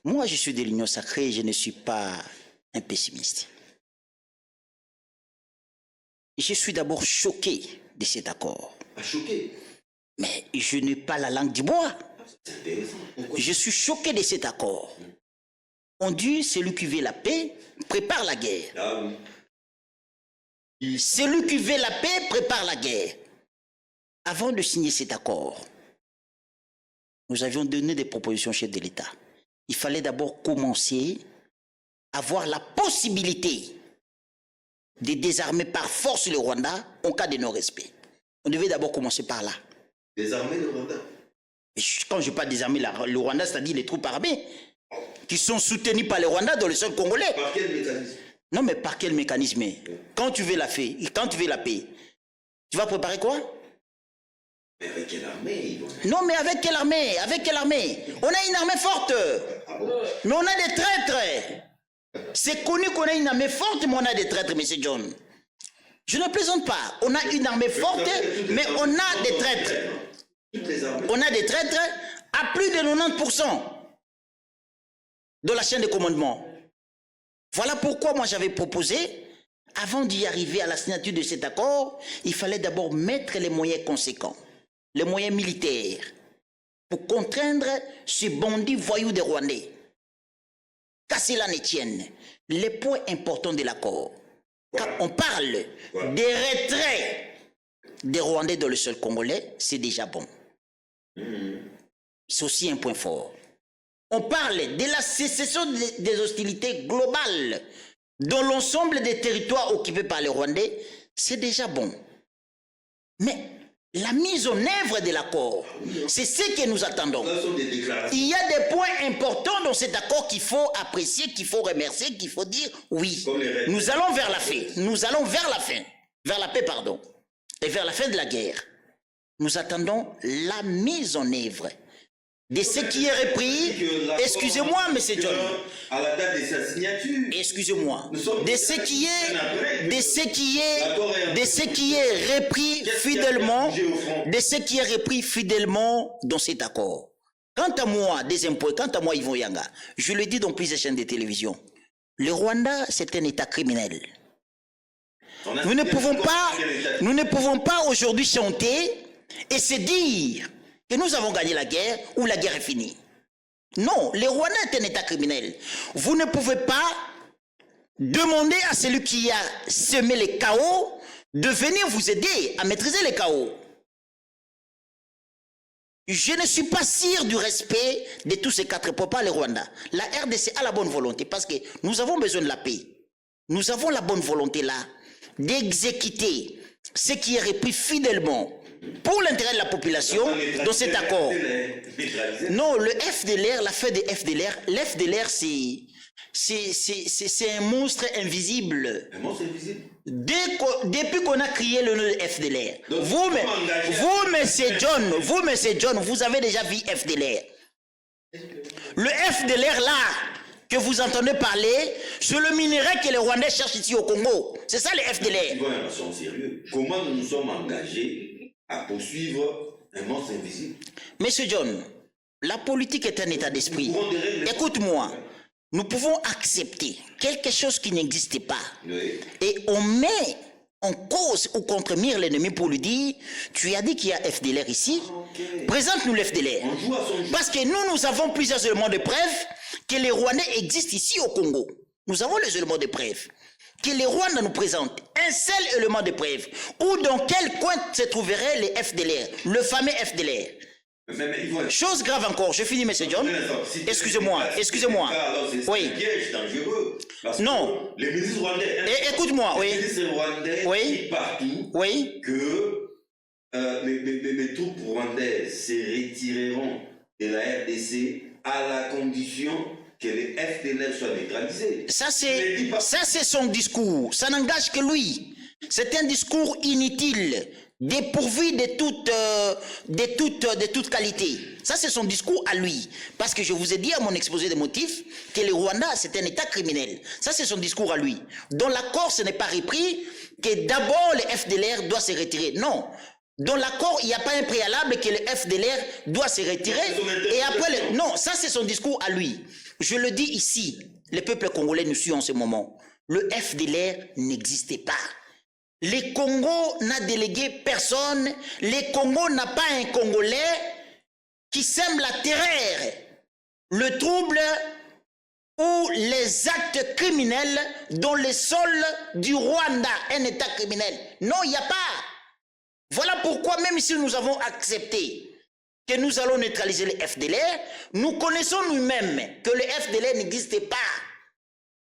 Moi, je suis de l'Union sacrée, je ne suis pas un pessimiste. Je suis d'abord choqué de cet accord. Choqué? Mais je n'ai pas la langue du bois. Je suis choqué de cet accord. On dit, celui qui veut la paix prépare la guerre. Ah oui. Celui qui veut la paix prépare la guerre. Avant de signer cet accord, nous avions donné des propositions au chef de l'État. Il fallait d'abord commencer à avoir la possibilité de désarmer par force le Rwanda en cas de non-respect. On devait d'abord commencer par là. Désarmer le Rwanda? Quand je parle désarmer le Rwanda, c'est-à-dire les troupes armées qui sont soutenues par le Rwanda dans le sol congolais. Par quel mécanisme? Non, mais par quel mécanisme? Quand tu veux la paix, tu vas préparer quoi? Mais avec quelle armée? Non, mais avec quelle armée? Avec quelle armée? On a une armée forte. Mais on a des traîtres. C'est connu qu'on a une armée forte, mais on a des traîtres, M. John. Je ne plaisante pas. On a une armée forte, mais on a des traîtres. On a des traîtres à plus de 90% de la chaîne de commandement. Voilà pourquoi moi j'avais proposé, avant d'y arriver à la signature de cet accord, il fallait d'abord mettre les moyens conséquents, les moyens militaires, pour contraindre ce bandit voyou des Rwandais. Qu'à cela ne tienne, les points importants de l'accord. Quand on parle des retraits des Rwandais dans le sol congolais, c'est déjà bon. C'est aussi un point fort. On parle de la cessation des hostilités globales dans l'ensemble des territoires occupés par les Rwandais, c'est déjà bon. Mais la mise en œuvre de l'accord, c'est ce que nous attendons. Il y a des points importants dans cet accord qu'il faut apprécier, qu'il faut remercier, qu'il faut dire oui. Nous allons vers la fin. Nous allons vers la fin. Vers la paix, pardon. Et vers la fin de la guerre. Nous attendons la mise en œuvre de ce qui est repris. Excusez-moi, M. John. À la date de sa signature. Excusez-moi. De ce qui est repris fidèlement, de ce qui est repris fidèlement dans cet accord. Quant à moi, deuxième point, quant à moi, Yvon Yanga, je le dis dans plusieurs chaînes de télévision, le Rwanda, c'est un État criminel. Nous ne pouvons pas aujourd'hui chanter et se dire que nous avons gagné la guerre ou la guerre est finie. Non, le Rwanda est un État criminel. Vous ne pouvez pas demander à celui qui a semé le chaos de venir vous aider à maîtriser le chaos. Je ne suis pas sûr du respect de tous ces quatre peuples, les Rwandais. La RDC a la bonne volonté parce que nous avons besoin de la paix. Nous avons la bonne volonté là d'exécuter ce qui est repris fidèlement pour l'intérêt de la population dans cet accord. Non, le FDLR, l'affaire des FDLR, l'FDLR c'est un monstre invisible. Un monstre invisible? Depuis qu'on a créé le nom de FDLR, vous, M. John, vous avez déjà vu FDLR. Le FDLR là, que vous entendez parler, c'est le minerai que les Rwandais cherchent ici au Congo. C'est ça le FDLR. Comment nous nous sommes engagés à poursuivre un monstre invisible? Monsieur John, la politique est un état d'esprit. Écoute-moi, nous pouvons accepter quelque chose qui n'existe pas. Oui. Et on met en cause ou contre-mire l'ennemi pour lui dire, tu as dit qu'il y a FDLR ici, présente-nous le FDLR. Parce que nous avons plusieurs éléments de preuve que les Rwandais existent ici au Congo. Nous avons les éléments de preuve. Que les Rwandais nous présentent un seul élément de preuve. Ou dans quel coin se trouverait les FDLR, le fameux FDLR. Chose grave encore, je finis, M. John. Excusez-moi. Oui. Non. Les ministres rwandais. Écoute-moi, oui. Les ministres rwandais disent partout que les troupes rwandaises se retireront de la RDC à la condition que les FDLR soient neutralisés. Ça, c'est son discours. Ça n'engage que lui. C'est un discours inutile, dépourvu de toute qualité. Ça, c'est son discours à lui. Parce que je vous ai dit à mon exposé des motifs que le Rwanda, c'est un État criminel. Ça, c'est son discours à lui. Dans l'accord, ce n'est pas repris que d'abord le FDLR doit se retirer. Non. Dans l'accord, il n'y a pas un préalable que le FDLR doit se retirer. Et après, non, ça, c'est son discours à lui. Je le dis ici, le peuple congolais nous suit en ce moment. Le FDLR n'existait pas. Le Congo n'a délégué personne. Le Congo n'a pas un Congolais qui sème la terreur, le trouble ou les actes criminels dans le sol du Rwanda, un État criminel. Non, il n'y a pas. Voilà pourquoi, même si nous avons accepté que nous allons neutraliser le FDLR, nous connaissons nous-mêmes que le FDLR n'existait pas.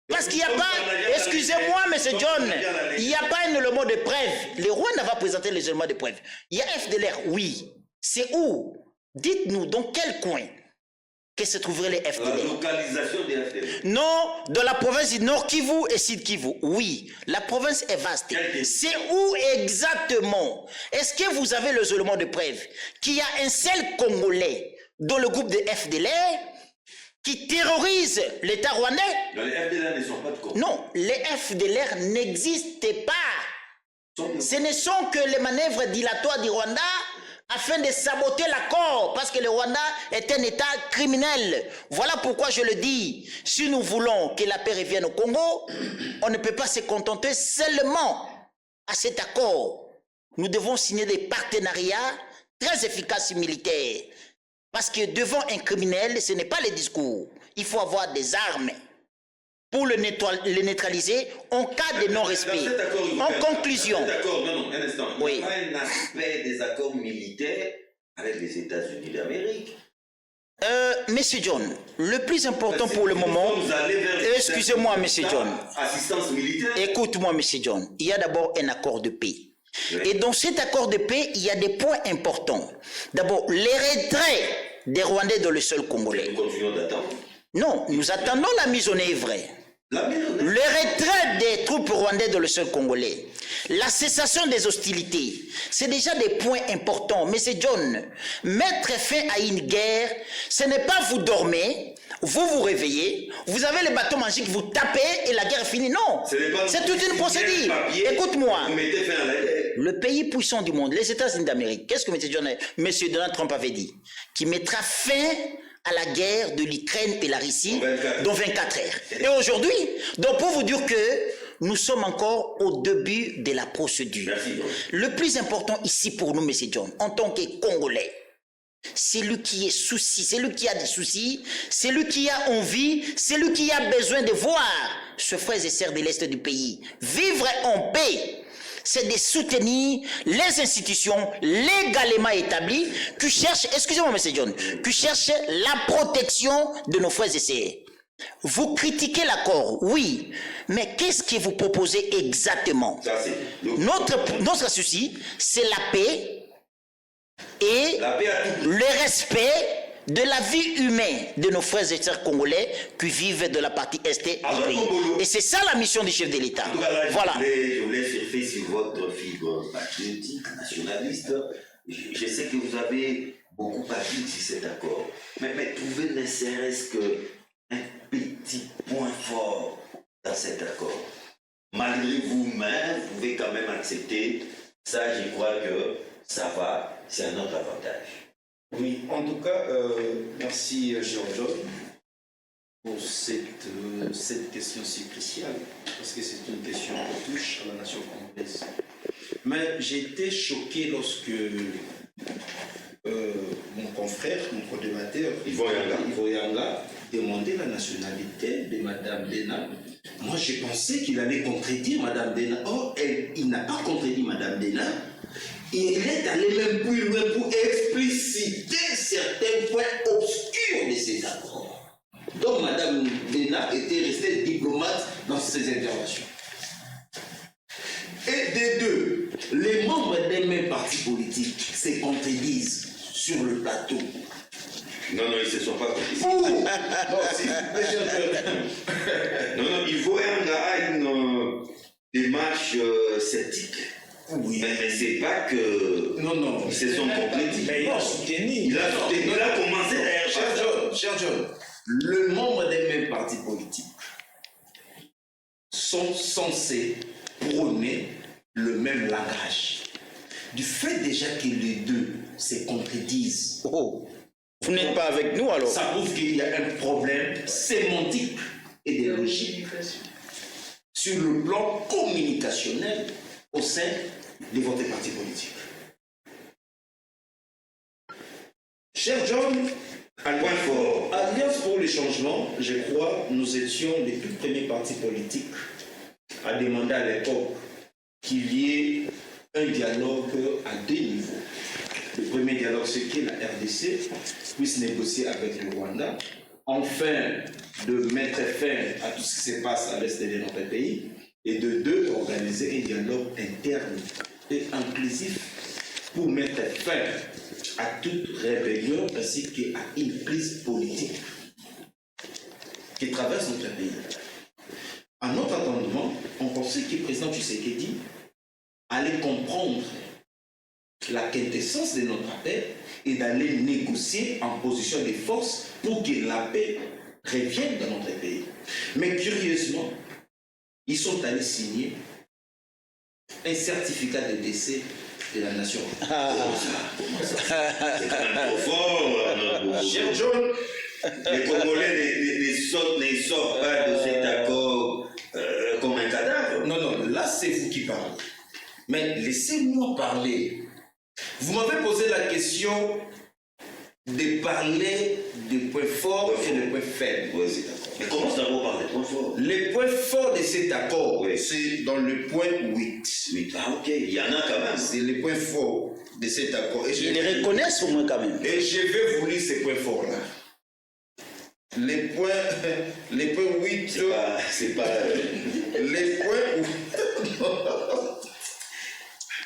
Parce qu'il n'y a pas, excusez-moi, M. John, il n'y a pas un élément de preuve. Le Rwanda va présenter les éléments de preuve. Il y a FDLR, oui. C'est où? Dites-nous, dans quel coin? que se trouveraient les La FDLR. localisation des FDLR. Non, dans la province du Nord Kivu et Sud Kivu. Oui, la province est vaste. C'est où exactement? Est-ce que vous avez les éléments de preuve qu'il y a un seul Congolais dans le groupe de FDLR qui terrorise l'État rwandais? Non, les FDLR ne sont pas de Congo. Non, les FDLR n'existent pas. Ce ne sont que les manœuvres dilatoires du Rwanda afin de saboter l'accord, parce que le Rwanda est un État criminel. Voilà pourquoi je le dis. Si nous voulons que la paix revienne au Congo, on ne peut pas se contenter seulement à cet accord. Nous devons signer des partenariats très efficaces militaires. Parce que devant un criminel, ce n'est pas le discours. Il faut avoir des armes pour le neutraliser en cas de non-respect. En conclusion. D'accord, non, un instant. Oui. Il n'y a pas un aspect des accords militaires avec les États-Unis d'Amérique. Monsieur John, le plus important pour le moment... Excusez-moi, Monsieur John. Assistance militaire. Écoute-moi, Monsieur John. Il y a d'abord un accord de paix. Oui. Et dans cet accord de paix, il y a des points importants. D'abord, les retraits des Rwandais dans le sol congolais. Nous continuons d'attendre. Non, nous attendons la mise en œuvre. Le retrait des troupes rwandaises dans le sol congolais. La cessation des hostilités. C'est déjà des points importants. Monsieur John, mettre fin à une guerre, ce n'est pas vous dormez, vous vous réveillez, vous avez le bâton magique, vous tapez et la guerre est finie. Non, c'est toute une procédure. Écoute-moi. Le pays puissant du monde, les États-Unis d'Amérique, qu'est-ce que monsieur Donald Trump avait dit? Qui mettra fin à la guerre de l'Ukraine et la Russie dans 24 heures. Et aujourd'hui, donc pour vous dire que nous sommes encore au début de la procédure. Le plus important ici pour nous, M. John, en tant que Congolais, c'est lui qui est souci, c'est lui qui a des soucis, c'est lui qui a envie, c'est lui qui a besoin de voir ses frères et sœurs de l'Est du pays vivre en paix. C'est de soutenir les institutions légalement établies qui cherchent, excusez-moi M. John, qui cherchent la protection de nos frères et sœurs. Vous critiquez l'accord, oui, mais qu'est-ce que vous proposez exactement? Notre souci, c'est la paix et le respect de la vie humaine de nos frères et sœurs congolais qui vivent de la partie est du pays. Et c'est ça la mission du chef de l'État. Voilà. Je voulais surfer sur votre fibre patriotique, nationaliste. Je sais que vous avez beaucoup appris sur cet accord. Mais trouvez ne serait-ce qu'un petit point fort dans cet accord. Malgré vous-même, vous pouvez quand même accepter. Ça, je crois que ça va, c'est un autre avantage. Oui, en tout cas, merci Jean-John pour cette question si cruciale, parce que c'est une question qui touche à la nation congolaise. Mais j'ai été choqué lorsque mon confrère, mon co-débatteur, Ivo Yanga, demandait la nationalité de Mme Dena. Moi, j'ai pensé qu'il allait contredire Mme Dena. Or, il n'a pas contredit Mme Dena. Il est allé même plus loin pour expliciter certains points obscurs de ces accords. Donc, Mme Dena était restée diplomate dans ses interventions. Et des deux, les membres des mêmes partis politiques se contredisent sur le plateau. Non, ils ne se sont pas contredits. Non, il faut une démarche sceptique. Oui. Mais c'est pas que. Non. Ils se sont contredits. Mais il a soutenu. Il a commencé derrière. Cher John, le membre des mêmes partis politiques sont censés prôner le même langage. Du fait déjà que les deux se contredisent. Oh, vous n'êtes pas avec nous alors? Ça prouve qu'il y a un problème sémantique et idéologique sur le plan communicationnel au sein de votre parti politique. Cher John, Alliance pour le changement, je crois, nous étions les tout premiers partis politiques à demander à l'époque qu'il y ait un dialogue à deux niveaux. Le premier dialogue, c'est que la RDC puisse négocier avec le Rwanda, enfin de mettre fin à tout ce qui se passe à l'est de notre pays, et de deux, organiser un dialogue interne et inclusif pour mettre fin à toute rébellion ainsi qu'à une crise politique qui traverse notre pays. À notre entendement, on pensait que le président Tshisekedi allait comprendre la quintessence de notre appel et d'aller négocier en position de force pour que la paix revienne dans notre pays. Mais curieusement, ils sont allés signer un certificat de décès de la nation. C'est trop fort. Cher John, Les Congolais ne sortent pas de cet accord comme un cadavre. non, là c'est vous qui parlez. Mais laissez-moi parler. Vous m'avez posé la question de parler des points forts et des points faibles. Oui, c'est d'accord. Mais commence d'abord par les points forts. Les points forts de cet accord, Oui. c'est dans le point 8. Oui, ah ok, il y en a quand même. C'est les points forts de cet accord. Et Ils les reconnaissent au moins quand même. Et je vais vous lire ces points forts-là. Les points 8. C'est pas. Les points.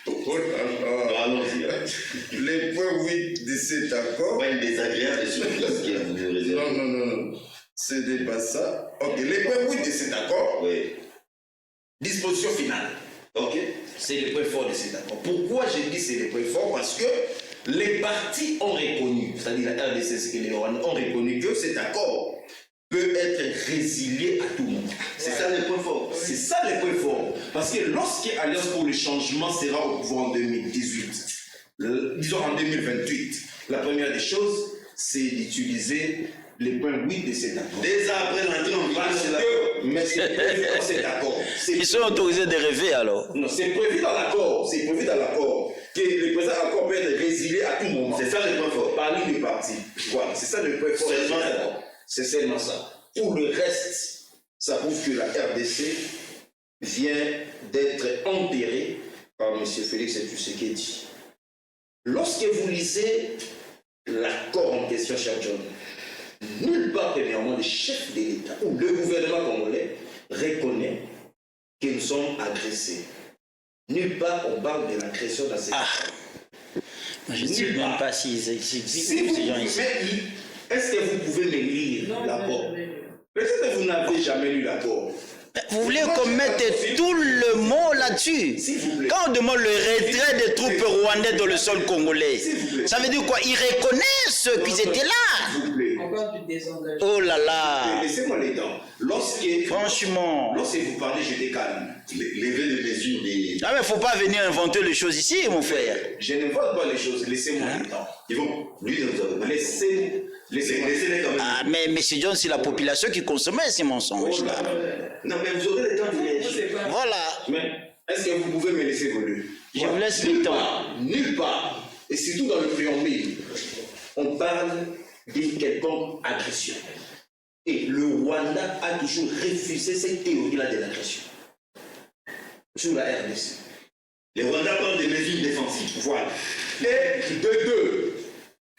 Oh là là. Allons-y. Les points 8 de cet accord. Pas une désagréable surprise qui a voulu réserver. Non. Ce n'est pas ça. Ok, les points 8 de cet accord. Oui. Disposition finale. Ok. C'est les points forts de cet accord. Pourquoi j'ai dit c'est les points forts? Parce que les partis ont reconnu, c'est-à-dire la RDC et les Rwandais ont reconnu que cet accord peut être résilié à tout moment. C'est ça le point fort. C'est ça le point fort. Parce que lorsque Alliance pour le changement sera au pouvoir en 2018, disons en 2028, la première des choses, c'est d'utiliser les points 8 de cet accord. Dès après l'entrée en vigueur, Parce c'est que, mais c'est prévu dans cet accord. Ils sont autorisés de rêver alors. Non, c'est prévu dans l'accord. C'est prévu dans l'accord que le présent accord peut être résilié à tout moment. C'est ça le point fort. Par l'une des parties. Voilà, c'est ça le point fort. Seulement ça. C'est seulement ça. Pour le reste, ça prouve que la RDC vient d'être enterrée par M. Félix Tshisekedi. Lorsque vous lisez l'accord en question, cher John, nulle part, premièrement, le chef de l'État ou le gouvernement congolais reconnaît que nous sommes agressés. Nulle part, on parle de l'agression dans ces Ah. Je ne sais Nulle même part. pas s'ils Si existent, vous ces gens ici. pouvez, est-ce que vous pouvez me lire l'accord? Peut-être que vous n'avez jamais lu l'accord. Vous voulez qu'on mette tout le mot là-dessus? S'il vous plaît. Quand on demande le retrait des troupes rwandais dans le sol congolais, S'il vous plaît. ça veut dire quoi? Ils reconnaissent qu'ils étaient là. S'il vous plaît. Encore du désengagement. Oh là là. Laissez-moi les dents. Franchement. Lorsque vous parlez, j'étais calme. Lever les mesures des. Ah mais faut pas venir inventer les choses ici, mon frère. Je ne vois pas les choses. Laissez-moi les dents. Ils vont. Lui, ne vous avez pas. Laissez-les quand même. Ah mais M. John, c'est la population qui consommait ces mensonges là. Non, mais vous aurez le temps de réagir. Voilà. Mais est-ce que vous pouvez me laisser voler? Je vous laisse le temps. Nulle part, et surtout dans le préambule, on parle d'une quelconque agression. Et le Rwanda a toujours refusé cette théorie-là de l'agression sur la RDC. Les Rwandais parlent des mesures défensives. Voilà. Et de deux,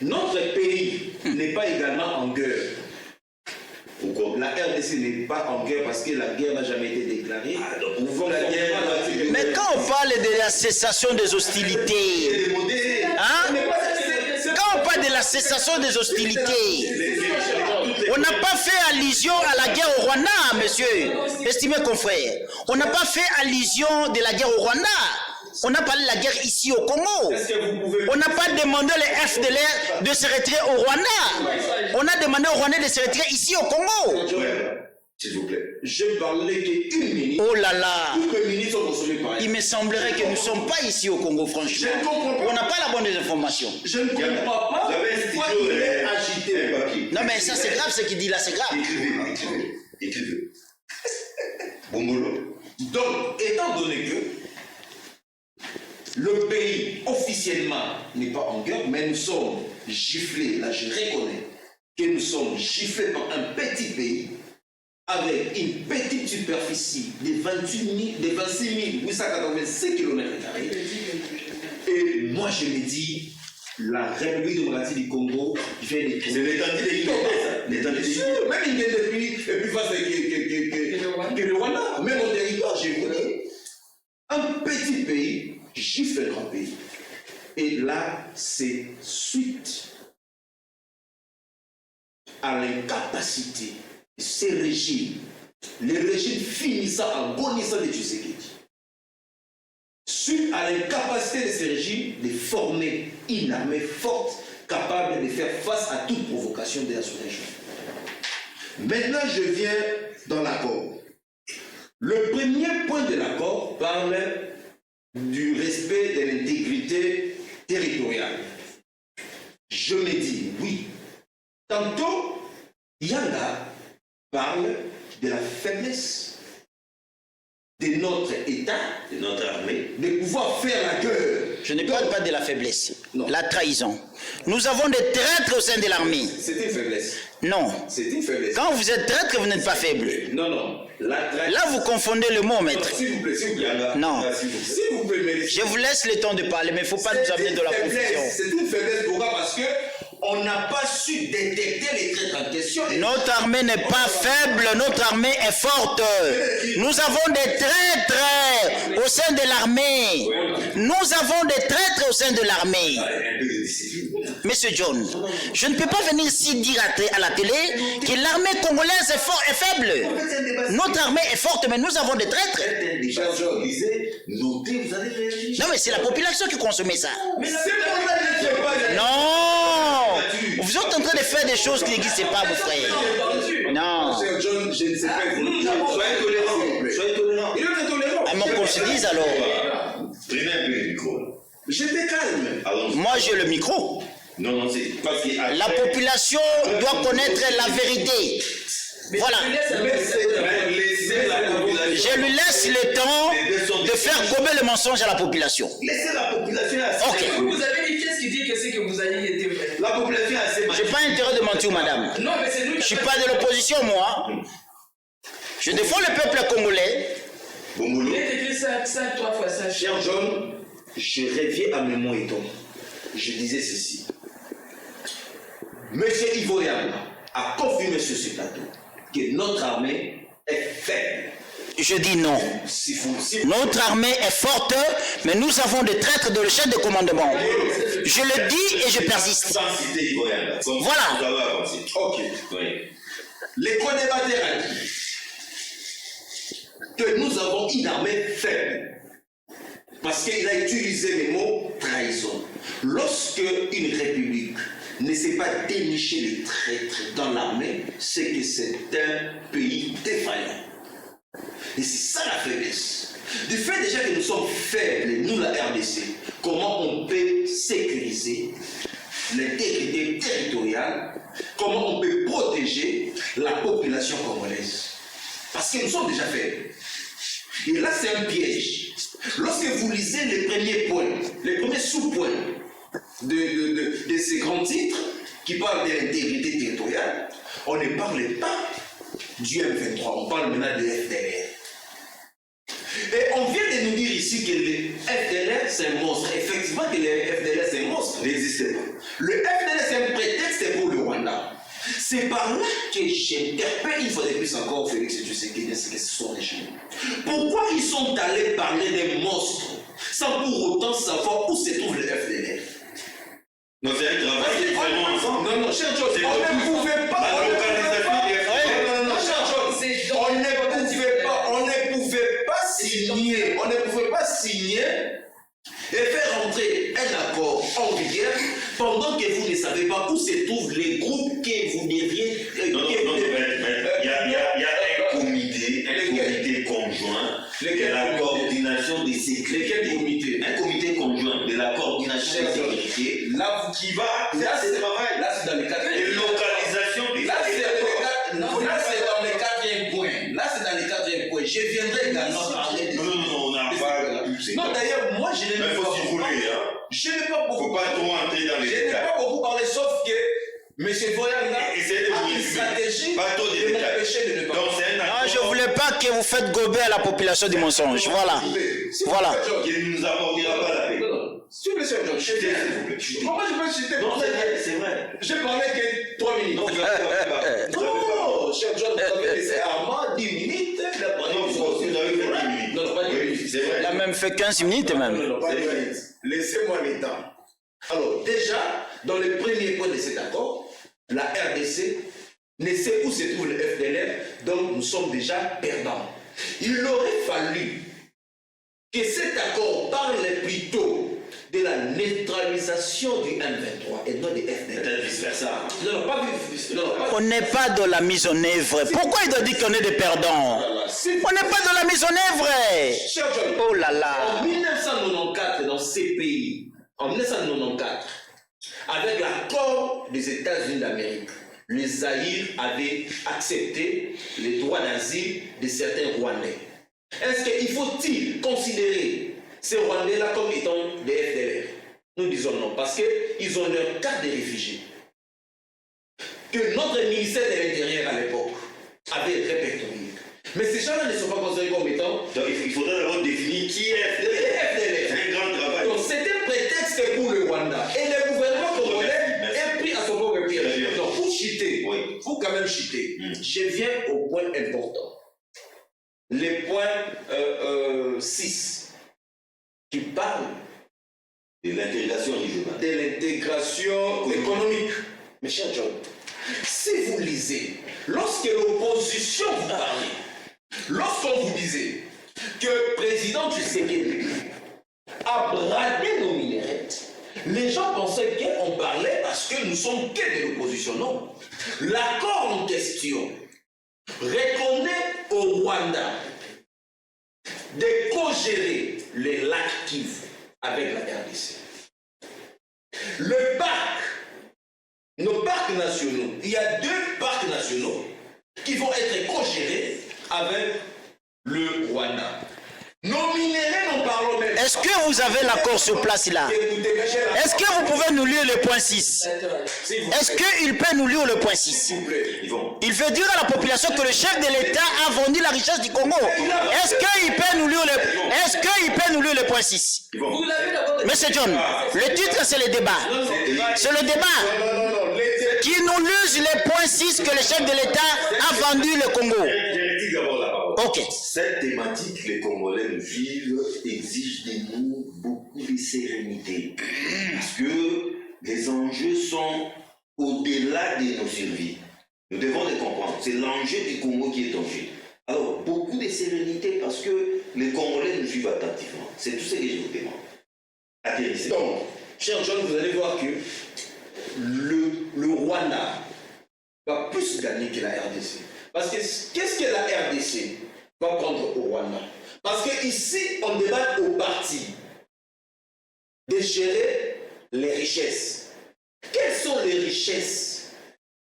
notre pays n'est pas également en guerre. Pourquoi? La RDC n'est pas en guerre parce que la guerre n'a jamais été déclarée. Ah, donc, vous voulez la guerre. Mais quand on parle de la cessation des hostilités, C'est demandé. hein? Quand on parle de la cessation des hostilités, on n'a pas fait allusion à la guerre au Rwanda, monsieur, estimé confrère. On n'a pas fait allusion de la guerre au Rwanda. On a parlé de la guerre ici au Congo. Est-ce que vous pouvez... On n'a pas demandé les FDLR de se retirer au Rwanda. On a demandé aux Rwandais de se retirer ici au Congo. S'il vous plaît. Je parlais qu'une minute. Oh là là. Toutes les minutes sont consommées par Il me semblerait que nous ne sommes pas ici au Congo, franchement. Je ne comprends pas. On n'a pas la bonne des informations. Je ne comprends pas Vous avez un pourquoi stylo il est et agité. un papier. Non mais ça c'est grave ce qu'il dit là, c'est grave. Écrivez. Bongolo. Donc, étant donné que le pays officiellement n'est pas en guerre, mais nous sommes giflés, là je reconnais que nous sommes giflés par un petit pays avec une petite superficie de 26 886 km². Et moi je me dis, la République démocratique du Congo vient de... C'est l'étendue des Guinées. L'étendue des Guinées. Même une Guinée est plus vaste que le Rwanda. Même au territoire, j'ai voulu. Un petit pays gifle un grand pays. Et là, c'est suite à l'incapacité de ces régimes, les régimes finissant, agonissant de Tshisekedi, suite à l'incapacité de ces régimes de former une armée forte capable de faire face à toute provocation de la sous-région. Maintenant, je viens dans l'accord. Le premier point de l'accord parle du respect de l'intégrité territoriale. Je me dis, oui. Tantôt, Yanga parle de la faiblesse de notre État, de notre armée, de pouvoir faire la guerre. Je ne parle pas de la faiblesse, Non. la trahison. Nous avons des traîtres au sein de l'armée. C'est une faiblesse. Non. C'est une faiblesse. Quand vous êtes traître, vous n'êtes pas faible. Non, non. La traite. Là, vous confondez le mot, maître. S'il vous plaît, s'il vous plaît. Non. S'il vous plaît, me laissez. Je vous laisse le temps de parler, mais il ne faut pas nous amener de la confusion. C'est une faiblesse. Pourquoi? Parce que on n'a pas su détecter les traîtres en question. Notre armée n'est pas faible, notre armée est forte. Nous avons des traîtres au sein de l'armée. Nous avons des traîtres au sein de l'armée. Monsieur John, je ne peux pas venir ici dire à la télé que l'armée congolaise est faible. Notre armée est forte, mais nous avons des traîtres. Non, mais c'est la population qui consomme ça. Non! Vous êtes en train de faire des choses qui n'existent pas, vos frères. Non. John, je ne sais pas. Soyez tolérants. Soyez tolérants. Il est tolérant. À mon qu'on se dise alors. Prenez un peu le micro. J'étais calme. Moi, j'ai le micro. Non, non, c'est parce que La population doit connaître la vérité. Voilà. laissez la population. Je lui laisse le temps de faire gober le mensonge à la population. Laissez la population assez. Ok. Vous avez dit qu'est-ce qui dit que c'est que vous avez été vrai? La population assez. Je n'ai pas intérêt de mentir, madame. Non, mais c'est nous. Je ne suis pas de l'opposition, moi. Je défends le peuple congolais. Bombolo. Il est écrit ça 3 fois ça. Cher John, je reviens à mes mots et donc. Je disais ceci. Monsieur Ivo Yanga a confirmé sur ce plateau que notre armée est faible. Je dis non. Notre armée est forte, mais nous avons des traîtres de le chef de commandement. Je le dis et je persiste. Sans citer Ivo Yanga. Voilà. Vous avez avancé. Ok. Oui. Les co-débatteurs a dit que nous avons une armée faible. Parce qu'il a utilisé le mot trahison. Lorsque une république ne sait pas dénicher les traîtres dans l'armée, c'est que c'est un pays défaillant. Et c'est ça la faiblesse. Du fait déjà que nous sommes faibles, nous la RDC, comment on peut sécuriser l'intégrité territoriale, comment on peut protéger la population congolaise? Parce que nous sommes déjà faibles. Et là, c'est un piège. Lorsque vous lisez les premiers points, les premiers sous-points de ces grands titres qui parlent de l'intégrité territoriale, on ne parle pas du M23, on parle maintenant de FDLR. Et on vient de nous dire ici que le FDLR c'est un monstre. Effectivement que le FDLR c'est un monstre, il n'existe pas. Le FDLR c'est un prétexte pour le Rwanda. C'est par là que j'interpelle une fois de plus encore Félix Tshisekedi et ce sont les gens. Pourquoi ils sont allés parler des monstres sans pour autant savoir où se trouve le FDLR? Non, c'est un travail vraiment ensemble. Non, cher John, on ne pouvait pas. La localisation des FDLR. Non, cher John, on ne pouvait pas signer et faire entrer un accord en vigueur pendant que vous ne savez pas où se trouvent les groupes que vous deviez. Non, il y a un comité conjoint de la coordination des sécurités. Un comité conjoint de la coordination des sécurités. Là, Qui va faire ce travail. là, c'est dans les quatre. Et localisation des Là, c'est dans les quatrième point. Là, c'est dans les quatrième point. Je viendrai également parler de. Non, on n'a pas. Non, d'ailleurs, moi, je n'ai Il pas faut s'y rouler, hein. Je n'ai pas beaucoup. Faut pas trop entrer dans les Je n'ai détails. pas beaucoup parlé, sauf que M. Voyanga Essayez de a vous une résumer. stratégie Pas trop de de détails. m'empêcher de ne pas. Donc c'est un Non, accord je ne voulais pas que vous faites gober à la population du mensonge. Voilà. Voilà. qui ne nous apportera pas la paix. S'il vous plaît, Sir John, S'il vous plaît. comment je peux citer? Non, c'est vrai. J'ai parlé que 3 minutes. Non, vous avez pas. Non, cher John, vous avez laissé Armand 10 minutes. Non, vous avez fait 10 minutes. Non, pas 10 minutes. C'est vrai. Il a même fait 15 minutes même. Non, pas C'est 10 vrai. minutes. Laissez-moi le temps. Alors déjà, dans le premier point de cet accord, la RDC ne sait où se trouve le FDLR, donc nous sommes déjà perdants. Il aurait fallu que cet accord parle plutôt de la neutralisation du M23 et non du FDLR. Peut-être vice-versa. Non, pas vice-versa. On n'est pas dans la mise en œuvre. Pourquoi il doit dire qu'on est des perdants? On n'est pas dans la mise en œuvre. Cher John, Oh là là. en 1994, dans ces pays, en 1994, avec l'accord des États-Unis d'Amérique, les Zaïre avaient accepté les droits d'asile de certains Rwandais. Est-ce qu'il faut-il considérer ces Rwandais-là comme étant des FDLR? Nous disons non, parce qu'ils ont leur carte de réfugiés. Que notre ministère de l'Intérieur à l'époque avait répertorié. Mais ces gens-là ne sont pas considérés comme étant... Donc il faudrait d'abord définir qui est FDLR. C'est un grand travail. Donc c'était un prétexte pour le Rwanda. Et le gouvernement congolais est pris à son propre piège. Donc pour chiter, il faut quand même chiter. Je viens au point important. Le point 6 qui parle de l'intégration régionale. de l'intégration économique. Mes chers John, si vous lisez, lorsque l'opposition vous parlait, lorsqu'on vous disait que le président Tshisekedi a bradé nos minerettes, les gens pensaient qu'on parlait parce que nous sommes que de l'opposition. Non. L'accord en question reconnaît au Rwanda de co-gérer les lacs Kivu avec la RDC. Le parc, nos parcs nationaux, il y a 2 parcs nationaux qui vont être co-gérés avec le Rwanda. Nos minéraux, n'en parlons même pas. Est-ce que vous avez l'accord sur place là? Est-ce que vous pouvez nous lire le point 6? Est-ce qu'il peut nous lire le point 6? S'il vous plaît. Il veut dire à la population que le chef de l'État a vendu la richesse du Congo. Est-ce qu'il peut nous lire le point 6? Vous l'avez d'abord. Monsieur John, le titre c'est le débat. C'est le débat Non. qui nous lise le point 6 que le chef de l'État a vendu le Congo. Je retire d'abord la parole. Ok. Cette thématique, les Congolais nous vivent, exige de nous beaucoup de sérénité. Parce que les enjeux sont au-delà de nos survies. Nous devons les comprendre. C'est l'enjeu du Congo qui est en jeu. Alors, beaucoup de sérénité parce que les Congolais nous suivent attentivement. C'est tout ce que je vous demande. Atterrissez. Donc, cher John, vous allez voir que le Rwanda va plus gagner que la RDC. Parce que qu'est-ce que la RDC va prendre au Rwanda? Parce qu'ici, on débat au parti de gérer les richesses. Quelles sont les richesses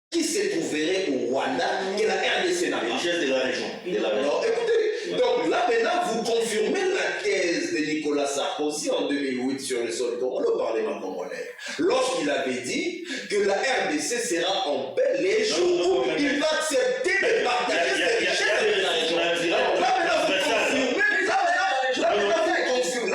qui se trouveraient au Rwanda que la RDC n'a pas? Les richesses de la région. Alors, écoutez, donc là maintenant, vous confirmez la thèse de Nicolas Sarkozy en 2008 sur le sol congolais au Parlement congolais. Lorsqu'il avait dit que la RDC sera en paix les jours où il va accepter de partager ses richesses avec la région. Alors là maintenant, vous confirmez.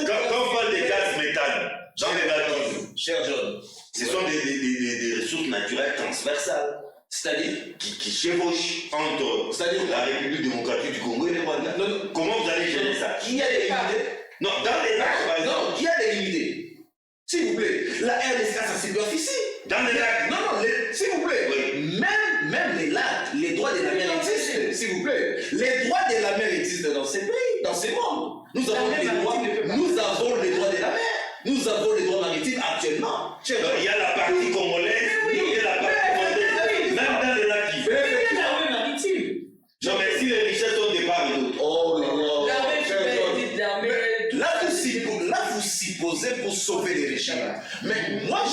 Quand on parle des gaz méthane, dans les bateaux, Cher John, ce sont des ressources naturelles transversales. c'est-à-dire Qui chevauchent entre la République démocratique du Congo et le Rwanda. Non. Comment vous allez gérer ça? qui a des limités? Non, dans les lacs, par exemple. Non, qui a des limités? S'il vous plaît, la RDC a sa superficie. Dans les lacs. Non, s'il vous plaît. Oui. Même les lacs, les droits de la mer existent, s'il vous plaît. Les droits de la mer existent dans ces pays, dans ces mondes. Nous avons les droits de la mer. Nous avons les droits maritimes actuellement. Il y a la partie congolaise, il y a la partie rwandaise, même dans les lacs. Non, mais si les richesses sont des part et d'autre. Oh là là. Là, vous supposez pour sauver les richesses. Mais moi,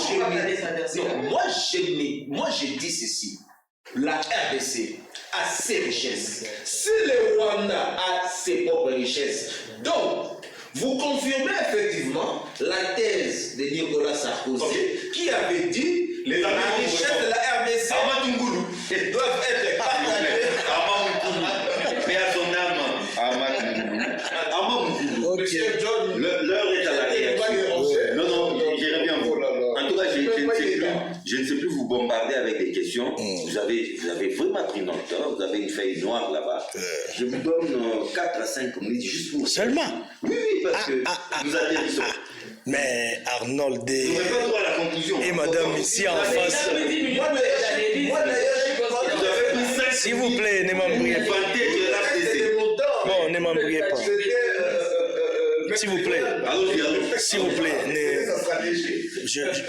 je dis ceci. La RDC a ses richesses. Si le Rwanda a ses propres richesses, donc, vous confirmez effectivement la thèse de Nicolas Sarkozy qui avait dit que la richesse de la RDC doivent être partagées. L'heure est à la réaction. Non, j'irai bien vous. En tout cas, je ne sais plus vous bombarder avec des questions. Vous avez vraiment pris notre temps. Vous avez une feuille noire là-bas. Je vous donne 4 à 5 minutes juste pour... Seulement? Oui, parce que nous atterrissons. Mais Arnold Je ne pas trop à la conclusion. et madame ici en face. S'il vous plaît, ne m'embrouillez pas. Bon, ne m'embrouillez pas. S'il vous plaît. S'il vous plaît.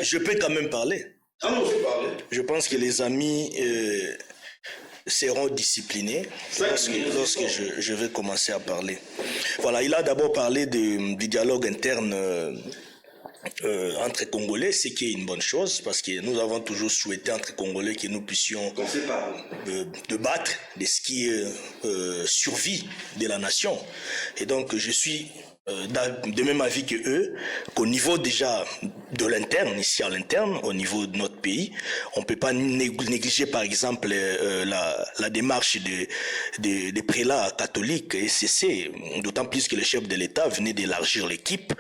Je peux quand même parler. Je pense que les amis seront disciplinés lorsque je vais commencer à parler. Voilà, il a d'abord parlé du dialogue interne entre Congolais, ce qui est une bonne chose, parce que nous avons toujours souhaité entre Congolais que nous puissions débattre de ce qui est survie de la nation. Et donc, je suis de même avis que eux, qu'au niveau déjà de l'interne, ici à l'interne, au niveau de notre pays, on ne peut pas négliger par exemple la démarche des prélats catholiques et SCC, d'autant plus que le chef de l'État venait d'élargir l'équipe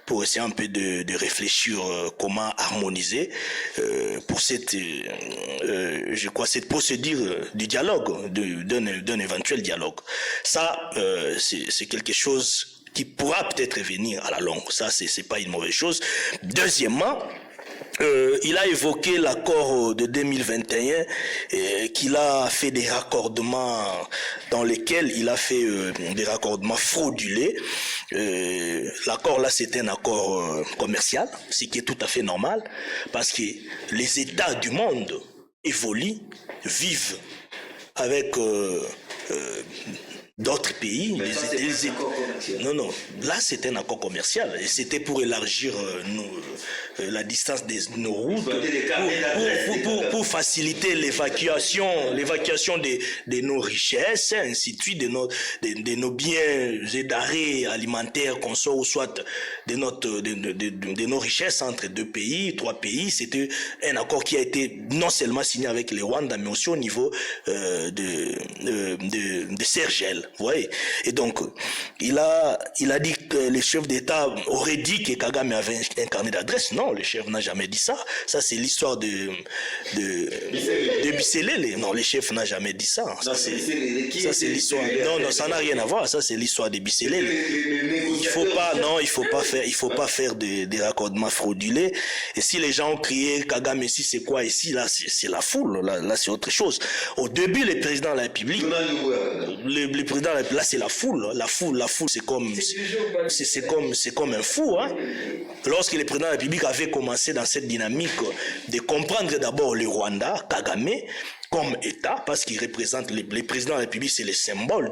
pour essayer un peu de réfléchir comment harmoniser pour cette, je crois, cette procédure du dialogue, d'un éventuel dialogue. Ça, c'est quelque chose qui pourra peut-être venir à la longue. Ça, c'est pas une mauvaise chose. Deuxièmement, il a évoqué l'accord de 2021 qu'il a fait des raccordements dans lesquels il a fait des raccordements fraudulés. L'accord là, c'est un accord commercial, ce qui est tout à fait normal parce que les États du monde évoluent, vivent avec d'autres pays. Non, là c'est un accord commercial et c'était pour élargir la distance de nos routes, pour faciliter l'évacuation de nos richesses, ainsi de suite, de nos biens et d'arrêts alimentaires qu'on soit, ou soit de nos richesses entre deux pays, trois pays. C'était un accord qui a été non seulement signé avec les Rwanda, mais aussi au niveau de Sergel. Vous voyez. Et donc, il a dit que le chef d'État aurait dit que Kagame avait un carnet d'adresse. Non, le chef n'a jamais dit ça. Ça, c'est l'histoire de Biselele. Non, le chef n'a jamais dit ça. Ça, c'est l'histoire. Non, ça n'a rien à voir. Ça, c'est l'histoire de Biselele. Il faut pas faire des raccordements fraudulés. Et si les gens ont crié Kagame ici, c'est quoi ici? Là, c'est la foule. Là, c'est autre chose. Au début, le président de la République, là, c'est la foule. La foule, c'est comme un fou. Hein. Lorsque le président de la République avait commencé dans cette dynamique de comprendre d'abord le Rwanda, Kagame, comme État, parce qu'il représente le président de la République, c'est le symbole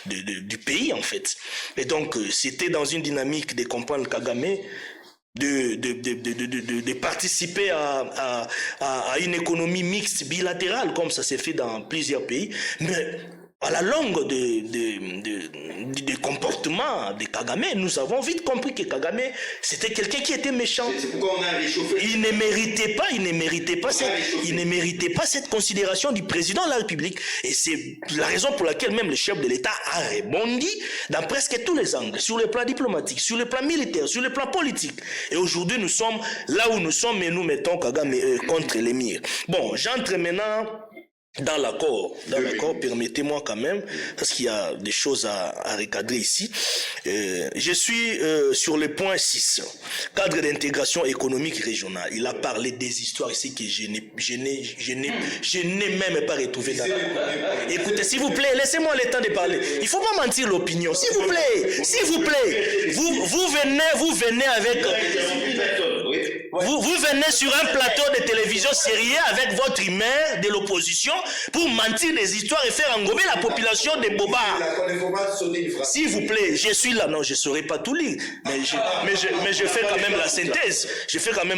du pays, en fait. Et donc, c'était dans une dynamique de comprendre Kagame, de participer à une économie mixte bilatérale, comme ça s'est fait dans plusieurs pays, mais à la longue des comportements de Kagame, nous avons vite compris que Kagame, c'était quelqu'un qui était méchant. C'est pourquoi on a réchauffé. Il ne méritait pas cette considération du président de la République. Et c'est la raison pour laquelle même le chef de l'État a rebondi dans presque tous les angles, sur le plan diplomatique, sur le plan militaire, sur le plan politique. Et aujourd'hui, nous sommes là où nous sommes et nous mettons Kagame contre l'émir. Bon, j'entre maintenant dans l'accord, permettez-moi quand même, parce qu'il y a des choses à recadrer ici. Je suis sur le point 6, cadre d'intégration économique régionale. Il a parlé des histoires ici que je n'ai même pas retrouvé dans l'accord. Écoutez, s'il vous plaît, laissez-moi le temps de parler. Il ne faut pas mentir l'opinion, s'il vous plaît. Vous venez avec... Vous venez sur un plateau de télévision sérieux avec votre humeur de l'opposition pour mentir des histoires et faire engober la population des bobards. S'il vous plaît, je suis là. Non, je ne saurais pas tout lire. Mais je fais quand même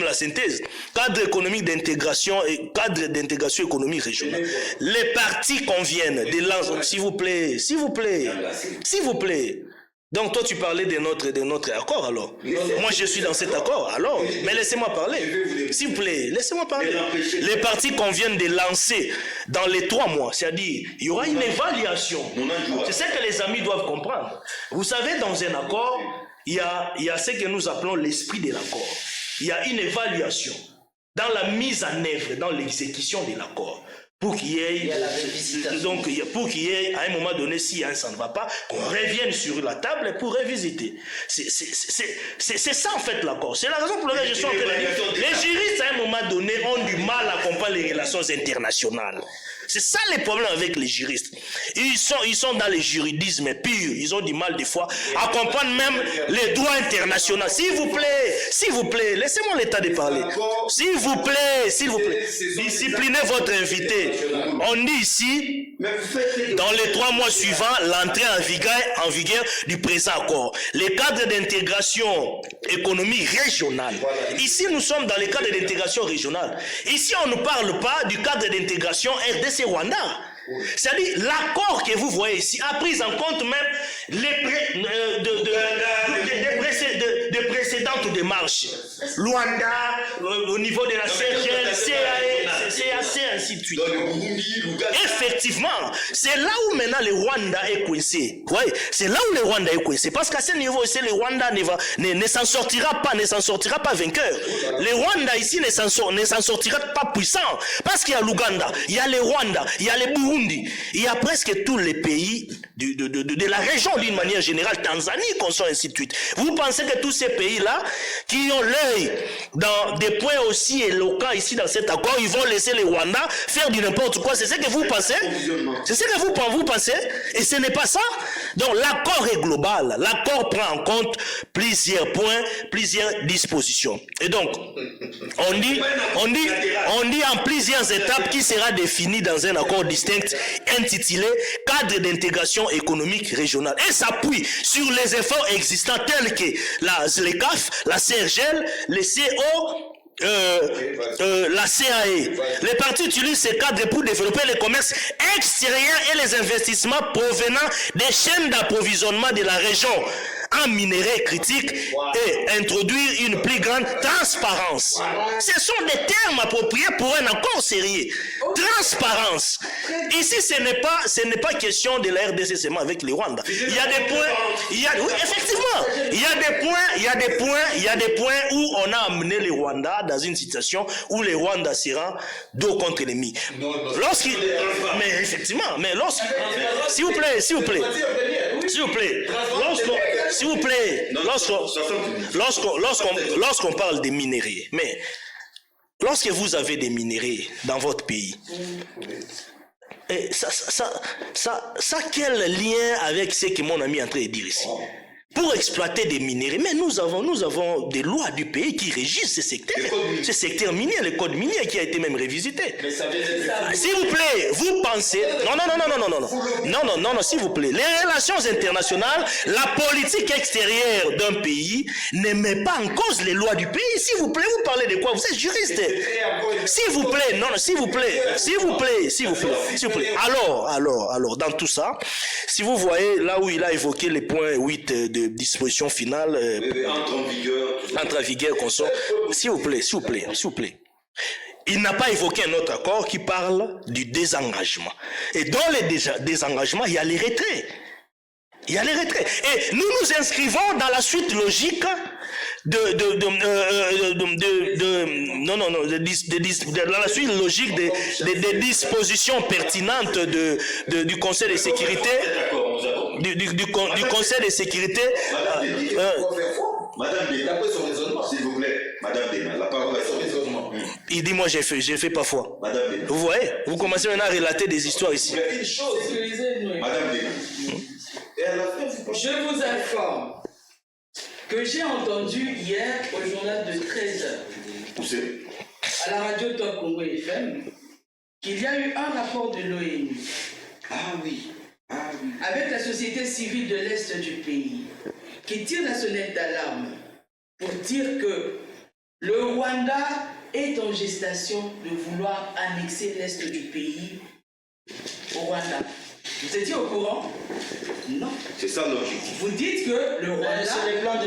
la synthèse. Cadre économique d'intégration et cadre d'intégration économique régionale. Les partis conviennent de l'ensemble. S'il vous plaît. Donc toi tu parlais de notre accord alors. Moi je suis dans cet accord alors. Mais laissez-moi parler. S'il vous plaît, laissez-moi parler. Les partis conviennent de lancer dans les 3 mois, c'est-à-dire il y aura une évaluation. C'est ça que les amis doivent comprendre. Vous savez, dans un accord, il y a ce que nous appelons l'esprit de l'accord. Il y a une évaluation dans la mise en œuvre, dans l'exécution de l'accord. pour qu'il y ait, pour qu'il y ait, à un moment donné, si ça ne va pas, qu'on revienne sur la table pour revisiter. C'est ça en fait l'accord. C'est la raison pour laquelle je suis en train de dire, les juristes à un moment donné ont du mal à comprendre les relations internationales. C'est ça les problèmes avec les juristes. Ils sont dans le juridisme pur. Ils ont du mal des fois à comprendre même les droits internationaux. S'il vous plaît, laissez-moi l'état de parler. S'il vous plaît, disciplinez votre invité. On dit ici, dans les 3 mois suivants, l'entrée en vigueur du présent accord. Les cadres d'intégration économique régionale. Ici, nous sommes dans les cadres d'intégration régionale. Ici, on ne parle pas du cadre d'intégration RDC-Rwanda. C'est-à-dire, l'accord que vous voyez ici a pris en compte même des précédentes démarches. Luanda, au niveau de la CGL, CAC, ainsi de suite. Effectivement, c'est là où maintenant le Rwanda est coincé. Ouais, c'est là où le Rwanda est coincé. Parce qu'à ce niveau ici, le Rwanda ne s'en sortira pas vainqueur. Le Rwanda ici ne s'en sortira pas puissant. Parce qu'il y a l'Ouganda, il y a le Rwanda, il y a le Burundi, il y a presque tous les pays de la région d'une manière générale, Tanzanie, Conso, ainsi de suite. Vous pensez que tous ces pays-là, qui ont l'œil dans des points aussi éloquents ici dans cet accord, ils vont laisser les Rwandais faire du n'importe quoi? C'est ce que vous pensez? C'est ce que vous pensez? Et ce n'est pas ça. Donc l'accord est global. L'accord prend en compte plusieurs points, plusieurs dispositions. Et donc, on dit en plusieurs étapes qui sera défini dans un accord distinct intitulé Cadre d'intégration économique régionale. Et s'appuie sur les efforts existants tels que les CAF, la CRGL, les CO, la CAE. Les partis utilisent ces cadres pour développer le commerce extérieur et les investissements provenant des chaînes d'approvisionnement de la région en minerais critiques et introduire une plus grande transparence. Ce sont des termes appropriés pour un accord sérieux. Transparence. Ici, ce n'est pas question de la RDC seulement avec les Rwandais. Il y a des points, oui, effectivement, il y a des points où on a amené les Rwandais dans une situation où les Rwandais seront dos contre l'ennemi. Mais effectivement, s'il vous plaît, lorsqu'on parle des minéraux, mais lorsque vous avez des minéraux dans votre pays, ça quel lien avec ce que mon ami est en train de dire ici? Pour exploiter des minéraux, mais nous avons des lois du pays qui régissent ce secteur minier, le code minier qui a été même revisité. S'il vous plaît, vous pensez... Non, s'il vous plaît. Les relations internationales, la politique extérieure d'un pays ne met pas en cause les lois du pays. S'il vous plaît, vous parlez de quoi? Vous êtes juriste. S'il vous plaît. Alors, dans tout ça, si vous voyez là où il a évoqué les points 8 de disposition finale, entre en vigueur, s'il vous plaît. Il n'a pas évoqué un autre accord qui parle du désengagement. Et dans les désengagements, il y a les retraits. Et nous nous inscrivons dans la suite logique dans la suite logique des dispositions pertinentes du Conseil de sécurité, du Conseil de sécurité. Madame Béna, d'après son raisonnement, s'il vous plaît, Madame Béna, la parole est son raisonnement. Il dit, moi j'ai fait pas foi. Madame Béna. Vous voyez, vous commencez maintenant à relater des histoires ici. Mais une chose, Madame Béna. Et à la fin, je vous informe que j'ai entendu hier au journal de 13h, à la radio Top Congo FM, qu'il y a eu un rapport de l'ONU. Ah oui. Avec la société civile de l'Est du pays, qui tire la sonnette d'alarme pour dire que le Rwanda est en gestation de vouloir annexer l'Est du pays au Rwanda. Vous étiez au courant? Non. C'est ça logique. Vous dites que le Rwanda...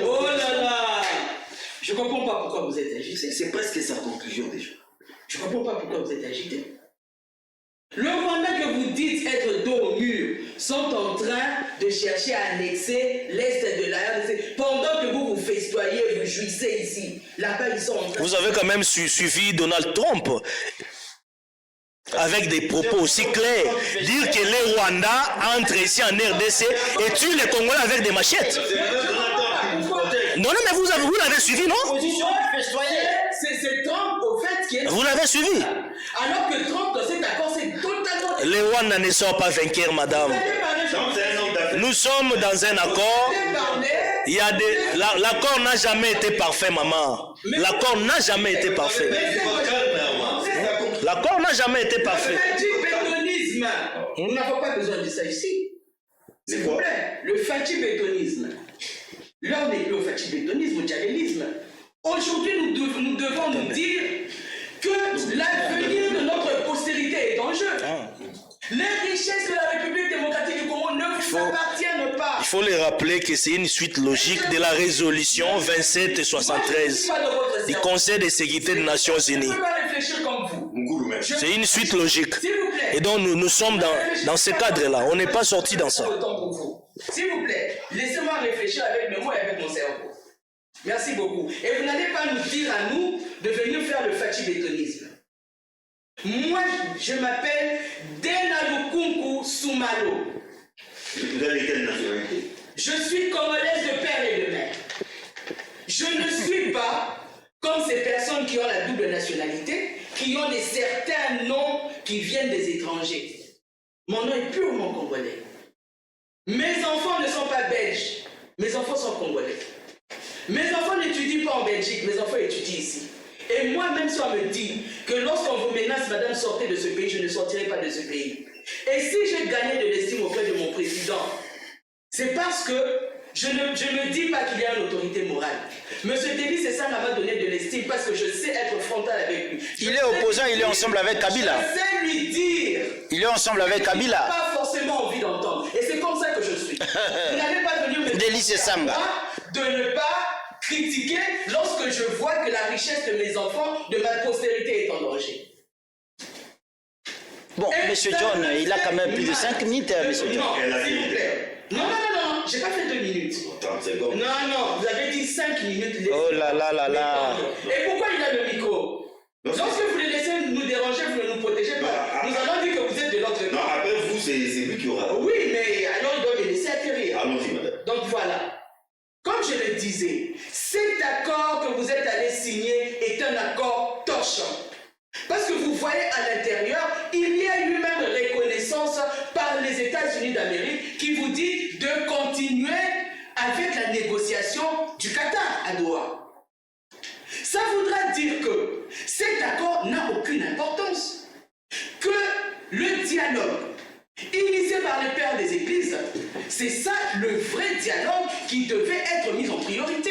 Oh là là! Je ne comprends pas pourquoi vous êtes agité. C'est presque sa conclusion déjà. Je ne comprends pas pourquoi vous êtes agité. Le Rwanda que vous dites être dos au mur sont en train de chercher à annexer l'Est de la RDC pendant que vous vous festoyez, vous jouissez ici. Là-bas, ils sont en train... Vous avez quand même suivi Donald Trump. avec des propos aussi clairs, dire que les Rwandais entrent ici en RDC et tuent les Congolais avec des machettes. Non, mais vous l'avez suivi, non? C'est Trump, au fait, qui est... Vous l'avez suivi? Alors que Trump, dans cet accord, c'est totalement... Les Rwandais ne sont pas vainqueurs, madame. Nous sommes dans un accord. Il y a des... L'accord n'a jamais été parfait, maman. L'accord n'a jamais été parfait. L'accord n'a jamais été parfait. Le fatigues-bétonisme. Nous n'avons pas besoin de ça ici. S'il vous plaît. Le fatigues-bétonisme. Là, on n'est plus au fatigues-bétonisme, au djihadisme. Aujourd'hui, nous devons nous dire que l'avenir de notre postérité est en jeu. Les richesses de la République démocratique du Congo ne vous appartiennent pas. Il faut les rappeler que c'est une suite logique de la résolution 2773 du Conseil de sécurité des Nations Unies. Je ne peux pas réfléchir comme vous. C'est une suite logique. Et donc nous sommes dans ce cadre-là. On n'est pas sorti dans ça. S'il vous plaît, laissez-moi réfléchir avec mes mots et avec mon cerveau. Merci beaucoup. Et vous n'allez pas nous dire à nous de venir faire le fatigues-bétonisme. Moi, je m'appelle Denalukunku Soumalo. Vous avez quelle nationalité? Je suis congolaise de père et de mère. Je ne suis pas comme ces personnes qui ont la double nationalité, qui ont certains noms qui viennent des étrangers. Mon nom est purement congolais. Mes enfants ne sont pas belges, mes enfants sont congolais. Mes enfants n'étudient pas en Belgique, mes enfants étudient ici. Et moi-même, si on me dit que lorsqu'on vous menace, madame, sortez de ce pays, je ne sortirai pas de ce pays. Et si j'ai gagné de l'estime auprès de mon président, c'est parce que je ne me dis pas qu'il y a une autorité morale. Monsieur Denis Sassanga m'a donné de l'estime parce que je sais être frontal avec lui. Il est opposant, il est ensemble avec Kabila. Je sais lui dire. Il est ensemble avec Kabila. Je n'ai pas forcément envie d'entendre. Et c'est comme ça que je suis. Vous n'allez pas venir me Denis Sassanga. de ne pas critiquer lorsque je vois que la richesse de mes enfants, de ma postérité est en danger. Bon, M. John, il a quand même plus de 5 minutes, M. John. Non, s'il vous plaît. Non, j'ai pas fait 2 minutes. 30 secondes. Non, vous avez dit 5 minutes. Oh là là là là. Et pourquoi il a le micro? Lorsque vous les laissez nous déranger, vous ne nous protégez pas. Nous allons dire que vous êtes de l'autre côté. Non, après vous, c'est lui qui aura. Oui, mais alors il doit me laisser atterrir. Allons-y, madame. Donc voilà. Comme je le disais, cet accord que vous êtes allé signer est un accord torchant. Parce que vous voyez à l'intérieur, il y a eu même reconnaissance par les États-Unis d'Amérique qui vous dit de continuer avec la négociation du Qatar à Doha. Ça voudra dire que cet accord n'a aucune importance. Que le dialogue initié par les pères des églises, c'est ça le vrai dialogue qui devait être mis en priorité.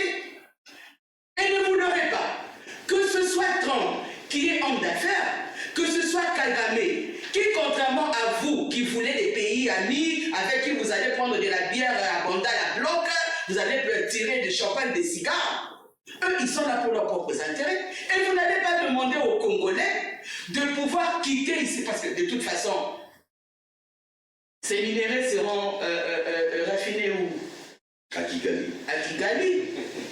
Et ne vous leurrez pas, que ce soit Trump qui est homme d'affaires, que ce soit Kagame, qui contrairement à vous, qui voulez des pays amis, avec qui vous allez prendre de la bière à Banda, à bloc, vous allez tirer du champagne, des cigares, eux, ils sont là pour leurs propres intérêts. Et vous n'allez pas demander aux Congolais de pouvoir quitter ici, parce que de toute façon, ces minéraux seront raffinés où? À Kigali. À Kigali.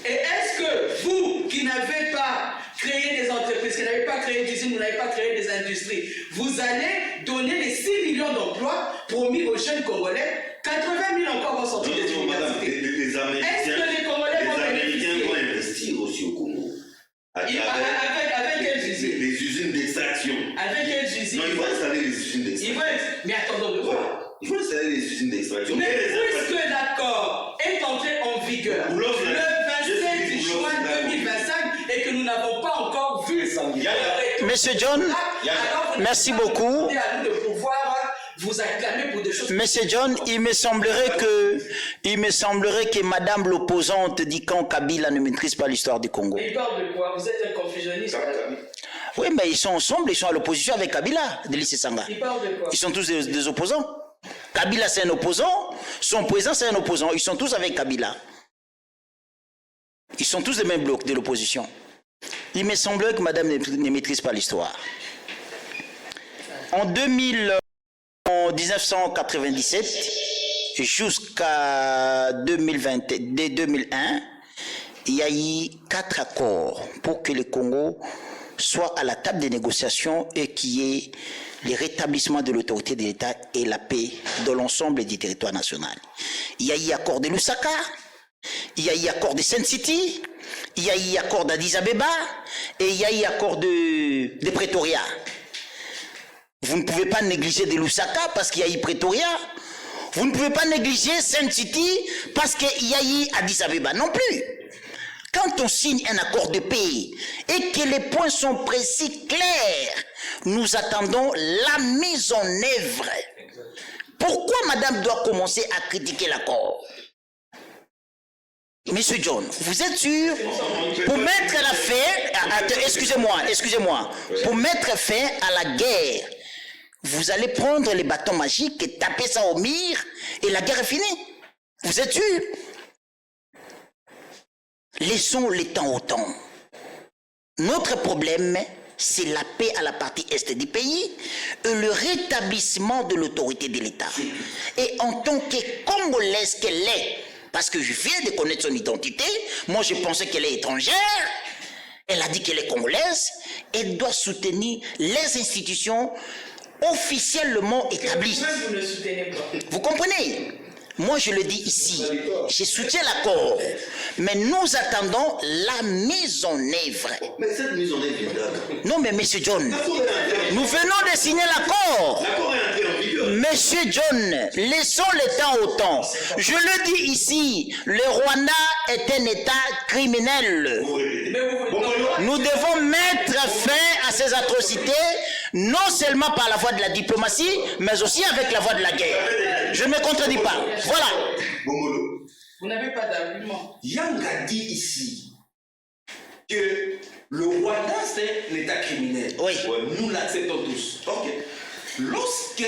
Et est-ce que vous, qui n'avez pas créé des entreprises, qui n'avez pas créé d'usines, vous n'avez pas créé des industries, vous allez donner les 6 millions d'emplois promis aux jeunes Congolais, 80 000 encore vont sortir des universités. Les Américains, est-ce que les Congolais vont bénéficier? Vont investir aussi au Congo. Avec quelles usines? Les usines d'extraction. Avec quelles usines? Non, il faut installer les usines d'extraction. Mais attendons de voir. Il faut installer les usines d'extraction. Mais puisque l'accord est entré en vigueur le 27 juin 2025 et que nous n'avons pas encore vu Monsieur John, merci beaucoup. À nous de pouvoir vous acclamer pour des choses. Monsieur John, il me semblerait que Madame l'opposante dit quand Kabila ne maîtrise pas l'histoire du Congo. Il parle de quoi? Vous êtes un confusionniste. Oui, mais ils sont ensemble, ils sont à l'opposition avec Kabila, Denis Sassanga. Il parle de quoi? Ils sont tous des opposants. Kabila c'est un opposant, son président c'est un opposant, ils sont tous avec Kabila. Ils sont tous des mêmes blocs de l'opposition. Il me semblerait que Madame ne maîtrise pas l'histoire. En 1997 jusqu'à 2001, il y a eu 4 accords pour que le Congo soit à la table des négociations et qu'il y ait le rétablissement de l'autorité de l'État et la paix dans l'ensemble du territoire national. Il y a eu l'accord de Lusaka, il y a eu l'accord de Sun City, il y a eu l'accord d'Addis Abeba et il y a eu l'accord de Pretoria. Vous ne pouvez pas négliger de Lusaka parce qu'il y a eu Pretoria. Vous ne pouvez pas négliger Sun City parce qu'il y a eu Addis Abeba non plus. Quand on signe un accord de paix et que les points sont précis, clairs, nous attendons la mise en œuvre. Pourquoi madame doit commencer à critiquer l'accord? Monsieur John, vous êtes sûr? Pour mettre la fin, excusez-moi, pour mettre fin à la guerre, vous allez prendre les bâtons magiques et taper ça au mur et la guerre est finie. Vous êtes sûr? Laissons les temps au temps. Notre problème, c'est la paix à la partie est du pays et le rétablissement de l'autorité de l'État. Et en tant que Congolaise qu'elle est, parce que je viens de connaître son identité, moi je pensais qu'elle est étrangère, elle a dit qu'elle est congolaise, elle doit soutenir les institutions officiellement établies. Vous ne soutenez pas. Vous comprenez? Moi, je le dis ici, je soutiens l'accord, mais nous attendons la mise en œuvre. Mais cette mise en œuvre est d'accord. Non, mais Monsieur John, nous venons de signer l'accord. L'accord est entré en vigueur. Monsieur John, laissons le temps au temps. Je le dis ici, le Rwanda est un État criminel. Nous devons mettre fin à ces atrocités, non seulement par la voie de la diplomatie, mais aussi avec la voie de la guerre. Je ne me contredis pas. Voilà. Bongolo. Vous n'avez pas d'argument. Yang a dit ici que le Rwanda c'est un État criminel. Oui. Ouais, nous l'acceptons tous. Ok. Lorsqu'un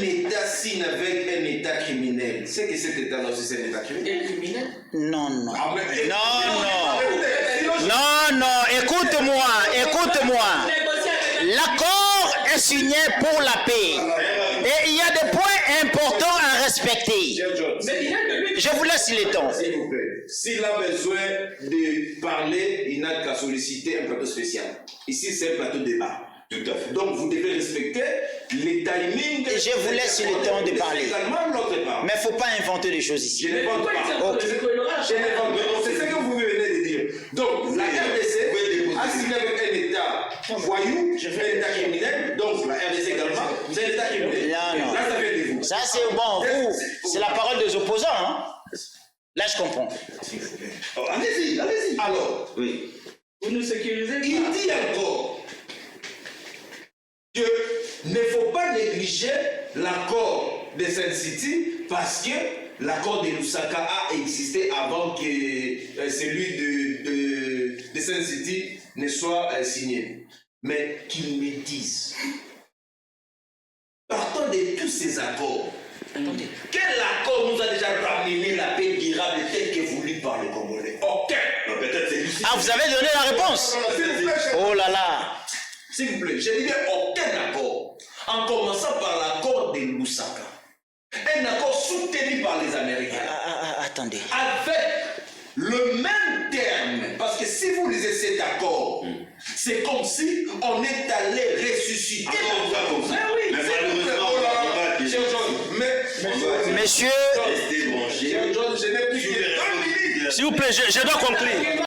État signe avec un État criminel, c'est que cet État-là aussi c'est un État criminel. Et criminel? Non, non. Ah, mais- Non, écoute-moi. L'accord est signé pour la paix. Et il y a des points importants à respecter. Mais il a que lui. Je vous laisse le temps. S'il vous plaît, s'il a besoin de parler, il n'a qu'à solliciter un plateau spécial. Ici, c'est un plateau de débat. Tout à fait. Donc, vous devez respecter les timings. Et je vous laisse le temps de parler. Également, l'autre part. Mais il ne faut pas inventer des choses ici. Je n'invente pas. Ok. Je n'invente pas. C'est ce que vous venez de dire. Donc, la RDC a signé avec un État voyou, un État criminel. Donc, la RDC également, vous êtes un État criminel. Non. Là, ça vient de vous. Ça, c'est bon. Vous, c'est la parole des opposants. Hein? Là, je comprends. Oh, allez-y. Alors, Oui. Vous nous sécurisez pas. il dit encore que ne faut pas négliger l'accord de Sun City parce que l'accord de Lusaka a existé avant que celui de Sun City ne soit signé. Mais qu'ils me disent, partant de tous ces accords, quel accord nous a déjà ramené la paix durable telle que voulue par les Congolais? Aucun. Peut-être c'est Lucie. Ah, vous avez donné la réponse? S'il vous plaît, Oh là là. s'il vous plaît, je dis bien aucun accord, en commençant par l'accord de Lusaka. Un accord soutenu par les Américains. Attendez. Avec le même terme. Parce que si vous lisez cet accord, c'est comme si on est allé ressusciter. Mais oui, mais s'il vous plaît, malheureusement, oh là là, on va Cher John, Monsieur, rester branché. Cher John, je n'ai plus que 2 minutes. s'il vous plaît, je dois conclure.